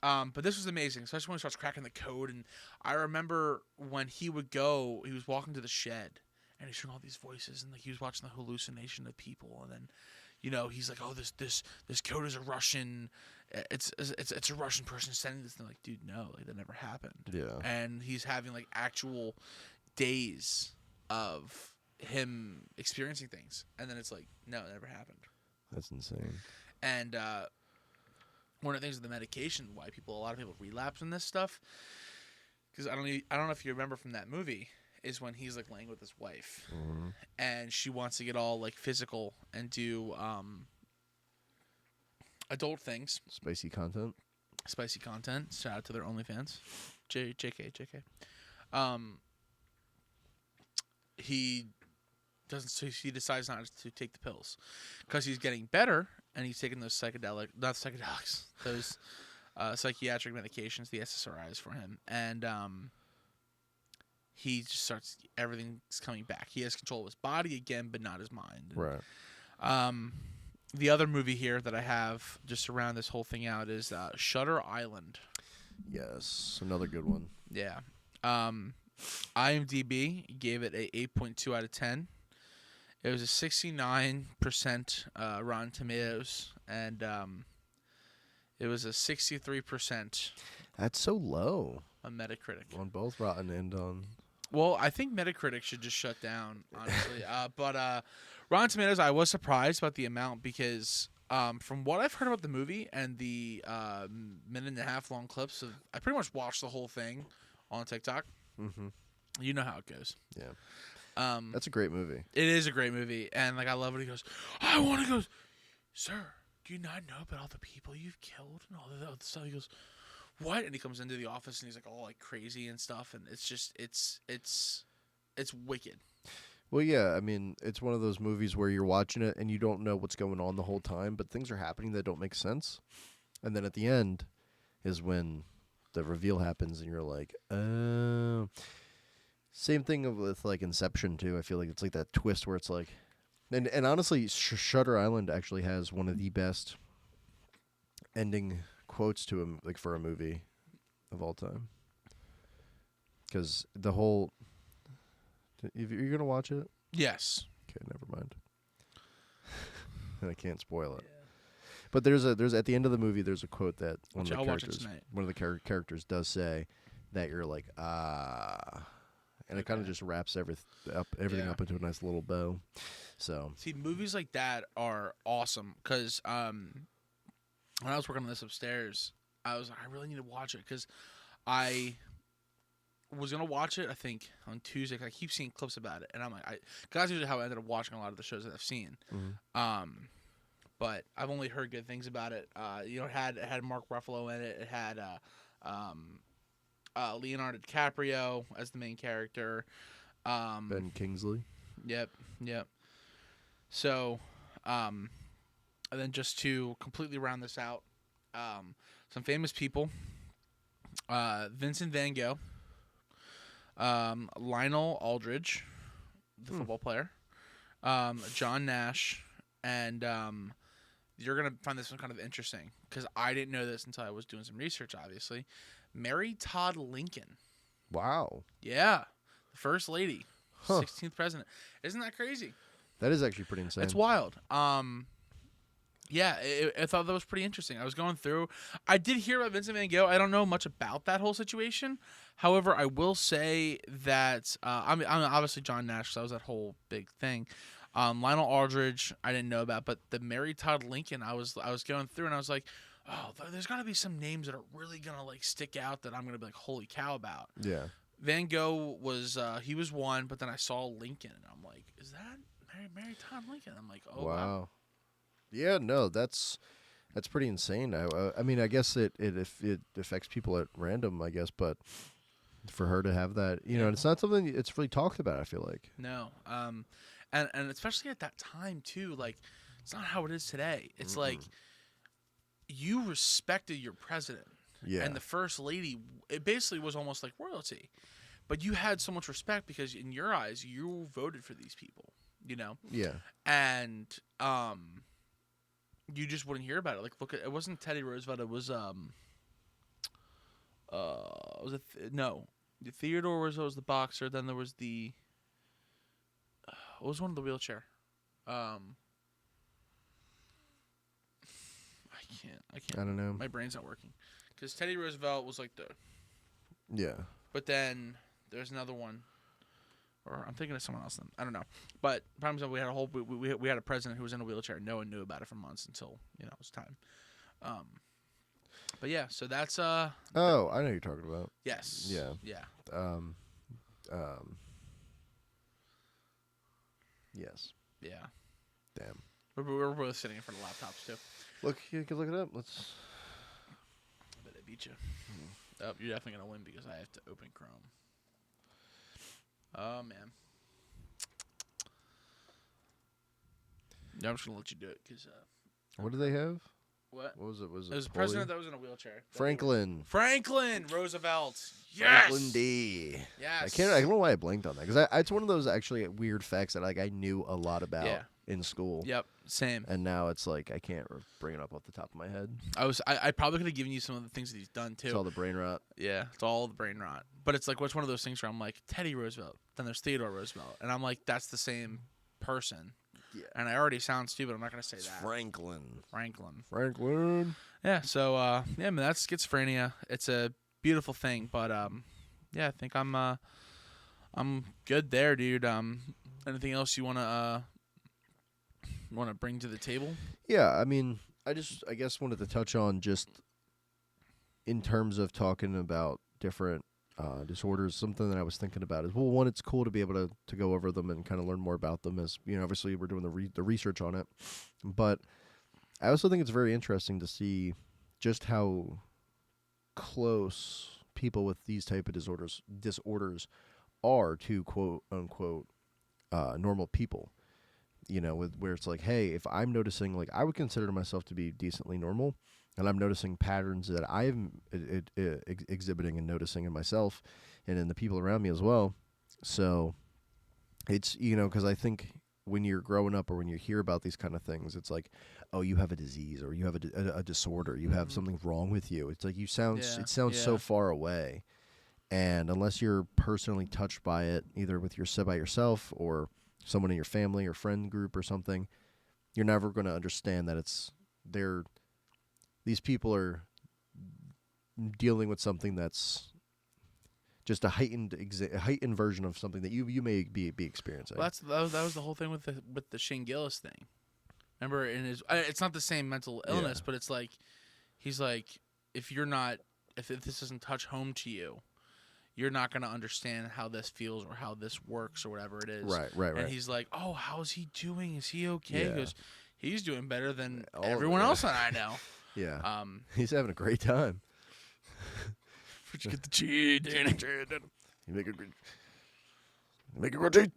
But this was amazing, especially when he starts cracking the code. And I remember when he was walking to the shed, and he's hearing all these voices, and like he was watching the hallucination of people, and then, he's like, oh, this code is a Russian. It's a Russian person sending this. And they're like, dude, no, like that never happened. Yeah. And he's having like actual days of him experiencing things, and then it's like, no, it never happened. That's insane. And one of the things with the medication, why a lot of people relapse in this stuff, because I don't know if you remember from that movie, is when he's like laying with his wife, and she wants to get all like physical and do adult things, spicy content. Shout out to their OnlyFans, JK. He doesn't. So he decides not to take the pills because he's getting better, and he's taking those psychedelics, those psychiatric medications, the SSRIs for him, and he just starts. Everything's coming back. He has control of his body again, but not his mind. Right. The other movie here that I have just to round this whole thing out is Shutter Island. Yes, another good one. Yeah. IMDb gave it a 8.2 out of 10. It was a 69% Rotten Tomatoes, and it was a 63%. That's so low. On Metacritic. On both Rotten and on. Well, I think Metacritic should just shut down, honestly. But Rotten Tomatoes, I was surprised about the amount because from what I've heard about the movie and the minute and a half long clips I pretty much watched the whole thing on TikTok. Mm-hmm. You know how it goes. Yeah. That's a great movie. It is a great movie, and like I love it. He goes, "I want to go, sir. Do you not know about all the people you've killed and all the other stuff?" He goes, "What?" And he comes into the office and he's like all like crazy and stuff, and it's just it's wicked. Well, yeah, I mean, it's one of those movies where you're watching it and you don't know what's going on the whole time, but things are happening that don't make sense, and then at the end is when the reveal happens, and you're like, oh. Same thing with like Inception too. I feel like it's like that twist where it's like, and honestly, Shutter Island actually has one of the best ending quotes to him, like for a movie of all time. Because the whole, if you're gonna watch it, Yes. okay, never mind. I can't spoil it. Yeah. But there's at the end of the movie, there's a quote that one of the characters does say that you're like, ah. And it kind of just wraps everything up into a nice little bow. So see, movies like that are awesome because when I was working on this upstairs, I was like, I really need to watch it because I was gonna watch it. I think on Tuesday. I keep seeing clips about it, and I'm like, that's usually how I ended up watching a lot of the shows that I've seen. Mm-hmm. But I've only heard good things about it. It had Mark Ruffalo in it. It had Leonardo DiCaprio as the main character. Ben Kingsley. Yep. So, and then just to completely round this out, some famous people. Vincent Van Gogh. Lionel Aldridge, the football player. John Nash. And you're going to find this one kind of interesting because I didn't know this until I was doing some research, obviously. Mary Todd Lincoln. Wow. Yeah, the first lady, Huh. 16th president. Isn't that crazy? That is actually pretty insane. It's wild. Yeah, I thought that was pretty interesting. I was going through. I did hear about Vincent Van Gogh. I don't know much about that whole situation. However, I will say that I'm obviously John Nash, so that was that whole big thing. Lionel Aldridge, I didn't know about, but the Mary Todd Lincoln, I was going through and I was like, oh, there's got to be some names that are really gonna like stick out that I'm gonna be like, holy cow about. Yeah. Van Gogh was he was one, but then I saw Lincoln and I'm like, is that Mary Todd Lincoln? I'm like, oh wow. Yeah, no, that's pretty insane. I mean, I guess it affects people at random, I guess, but for her to have that, and it's not something it's really talked about, I feel like. No. And especially at that time too, like it's not how it is today. It's like you respected your president. Yeah. And the first lady, it basically was almost like royalty. But you had so much respect because in your eyes you voted for these people, Yeah. And you just wouldn't hear about it. Like look at it wasn't Teddy Roosevelt, it was Theodore Roosevelt was the boxer, then there was the what was one of the wheelchair? I can't. I don't know. My brain's not working. Because Teddy Roosevelt was like the. Yeah. But then there's another one, or I'm thinking of someone else. Then I don't know. But problem is we had we had a president who was in a wheelchair. No one knew about it for months until it was time. But yeah, so that's Oh, I know what you're talking about. Yes. Yeah. Yeah. Yes. Yeah. Damn. We're both sitting in front of laptops too. Look, you can look it up. Let's. But I beat you. Oh, you're definitely gonna win because I have to open Chrome. Oh man. No, I'm just gonna let you do it because. What do they have? What? What was it? Was it? It was a president that was in a wheelchair. Franklin Roosevelt. Yes. Franklin D. Yes. I don't know why I blanked on that because it's one of those actually weird facts that I knew a lot about in school. Yep. Same. And now it's like I can't bring it up off the top of my head. I probably could have given you some of the things that he's done too. It's all the brain rot. Yeah, it's all the brain rot. But it's like what's one of those things where I'm like Teddy Roosevelt, then there's Theodore Roosevelt, and I'm like that's the same person. Yeah. And I already sound stupid. I'm not gonna say that. Franklin. Yeah. So yeah, man, that's schizophrenia. It's a beautiful thing, but yeah, I think I'm good there, dude. Anything else you wanna bring to the table? Yeah, I mean, I guess wanted to touch on just in terms of talking about different disorders. Something that I was thinking about is one, it's cool to be able to go over them and kind of learn more about them. As obviously we're doing the research on it, but I also think it's very interesting to see just how close people with these type of disorders are to quote unquote normal people. Where it's like, hey, if I'm noticing, like, I would consider myself to be decently normal, and I'm noticing patterns that I'm exhibiting and noticing in myself and in the people around me as well. So it's, because I think when you're growing up or when you hear about these kind of things, it's like, oh, you have a disease or you have a disorder, you have something wrong with you. It's like it sounds so far away. And unless you're personally touched by it, either by yourself or someone in your family or friend group or something, you're never going to understand that these people are dealing with something that's just a heightened version of something that you may be experiencing. Well, that was the whole thing with the Shane Gillis thing. Remember, it's not the same mental illness, but it's like he's like, if this doesn't touch home to you, you're not going to understand how this feels or how this works or whatever it is. Right. And he's like, oh, how's he doing? Is he okay? Yeah. He goes, he's doing better than everyone else that I know. Yeah. He's having a great time. Where'd you get the cheese, Danny? You make it grilled cheese.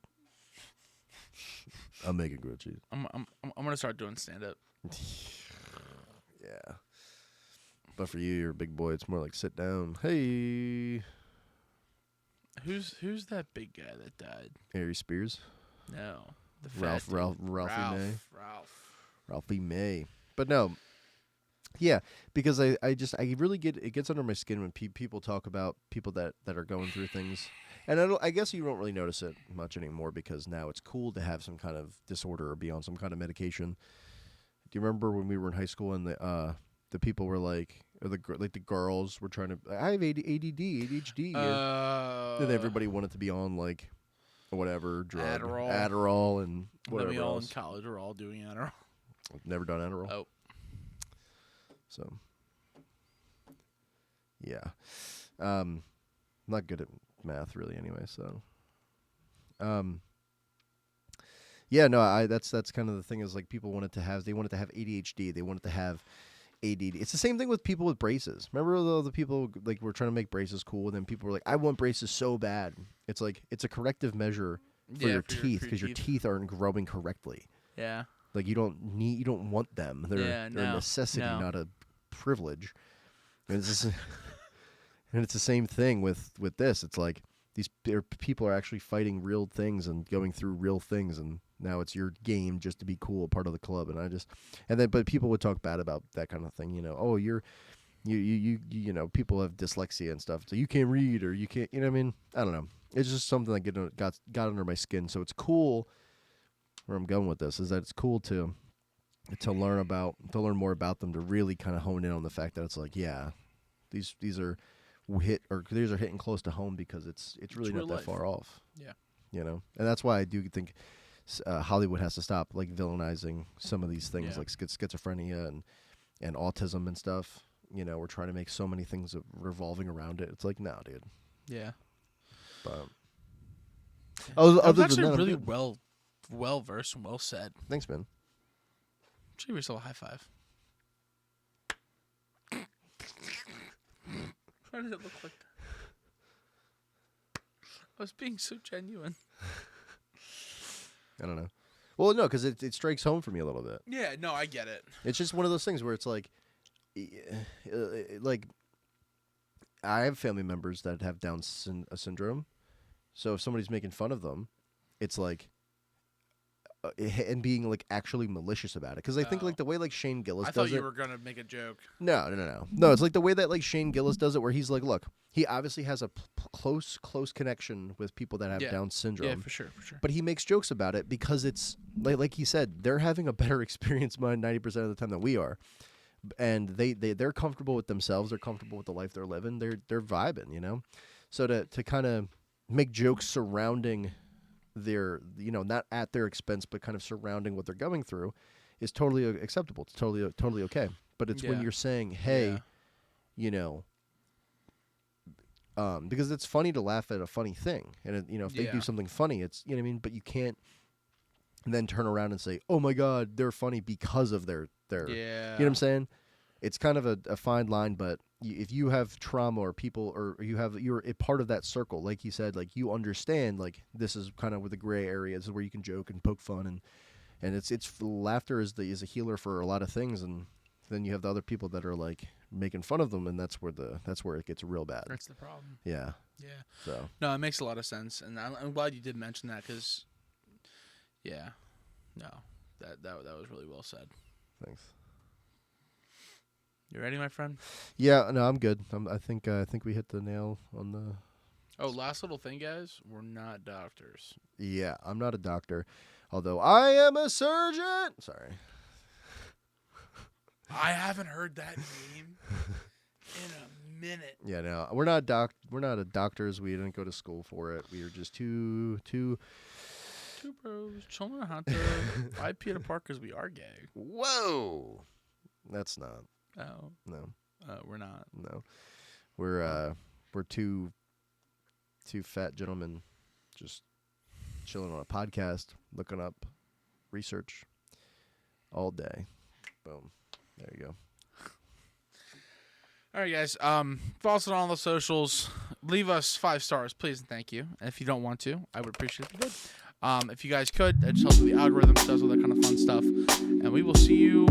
I'm making grilled cheese. I'm gonna start doing stand up. Yeah. But for you, you're a big boy. It's more like sit down. Hey. Who's that big guy that died? Harry Spears. No. Ralphie May. Ralph. Ralphie May. But no, Yeah, because I really it gets under my skin when people talk about people that are going through things, and I guess you don't really notice it much anymore because now it's cool to have some kind of disorder or be on some kind of medication. Do you remember when we were in high school and the people were like, or the girls were trying to, I have ADD, ADHD, and everybody wanted to be on like whatever drug, Adderall and whatever then we all else. in college were all doing Adderall. I've never done Adderall. Oh. So, yeah. Not good at math really anyway, so. Yeah, no, that's kind of the thing is like people wanted to have ADHD, they wanted to have ADD. It's the same thing with people with braces. Remember the people like were trying to make braces cool, and then people were like, "I want braces so bad." It's like it's a corrective measure for your teeth because your teeth aren't growing correctly. Yeah. Like you don't want them. They're a necessity, not a privilege. And it's the same thing with this. It's like these people are actually fighting real things and going through real things, and now it's your game just to be cool, part of the club. But people would talk bad about that kind of thing. You know, oh, you know, people have dyslexia and stuff, so you can't read or you can't. You know what I mean? I don't know. It's just something that got under my skin. So it's cool. Where I'm going with this is that it's cool to learn more about them, to really kind of hone in on the fact that it's like, yeah, these are hitting close to home because it's really not that far off. Yeah. You know, and that's why I do think Hollywood has to stop like villainizing some of these things like schizophrenia and autism and stuff. You know, we're trying to make so many things revolving around it. It's like, no, dude. Yeah. But other than that, really well versed and well said. Thanks, man. Give yourself a high five. Why did it look like that? I was being so genuine. I don't know. Well, no, because it strikes home for me a little bit. Yeah, no, I get it. It's just one of those things where it's like I have family members that have Down syndrome, so if somebody's making fun of them, it's like, and being like actually malicious about it, because I think like the way like Shane Gillis does it. I thought you were gonna make a joke. No. It's like the way that like Shane Gillis does it, where he's like, look, he obviously has a close connection with people that have Down syndrome. Yeah, for sure. But he makes jokes about it because it's like he said, they're having a better experience 90% of the time than we are, and they're comfortable with themselves. They're comfortable with the life they're living. They're vibing, you know. So to kind of make jokes surrounding their, you know, not at their expense, but kind of surrounding what they're going through, is totally acceptable. It's totally okay. But it's when you're saying, hey, you know, because it's funny to laugh at a funny thing, and you know, if they do something funny, it's, you know what I mean. But you can't then turn around and say, oh my God, they're funny because of their you know what I'm saying? It's kind of a fine line, but if you have trauma or people, or you're a part of that circle, like you said, like you understand, like this is kind of where the gray areas where you can joke and poke fun, and it's laughter is a healer for a lot of things, and then you have the other people that are like making fun of them, and that's where it gets real bad. That's the problem. Yeah. Yeah. So no, it makes a lot of sense, and I'm glad you did mention that, because that was really well said. Thanks. You ready, my friend? Yeah, no, I'm good. I think we hit the nail on the. Oh, last little thing, guys. We're not doctors. Yeah, I'm not a doctor, although I am a surgeon. Sorry. I haven't heard that name in a minute. Yeah, no, we're not doctors. We didn't go to school for it. We are just two bros chilling in a hot tub, 5 feet apart because we are gay. Whoa, that's not. Oh no, we're not. No, we're two fat gentlemen just chilling on a podcast, looking up research all day. Boom, there you go. All right, guys. Follow us on all the socials. Leave us 5 stars, please, and thank you. And if you don't want to, I would appreciate it if you did. If you guys could, that just helps with the algorithm, does all that kind of fun stuff. And we will see you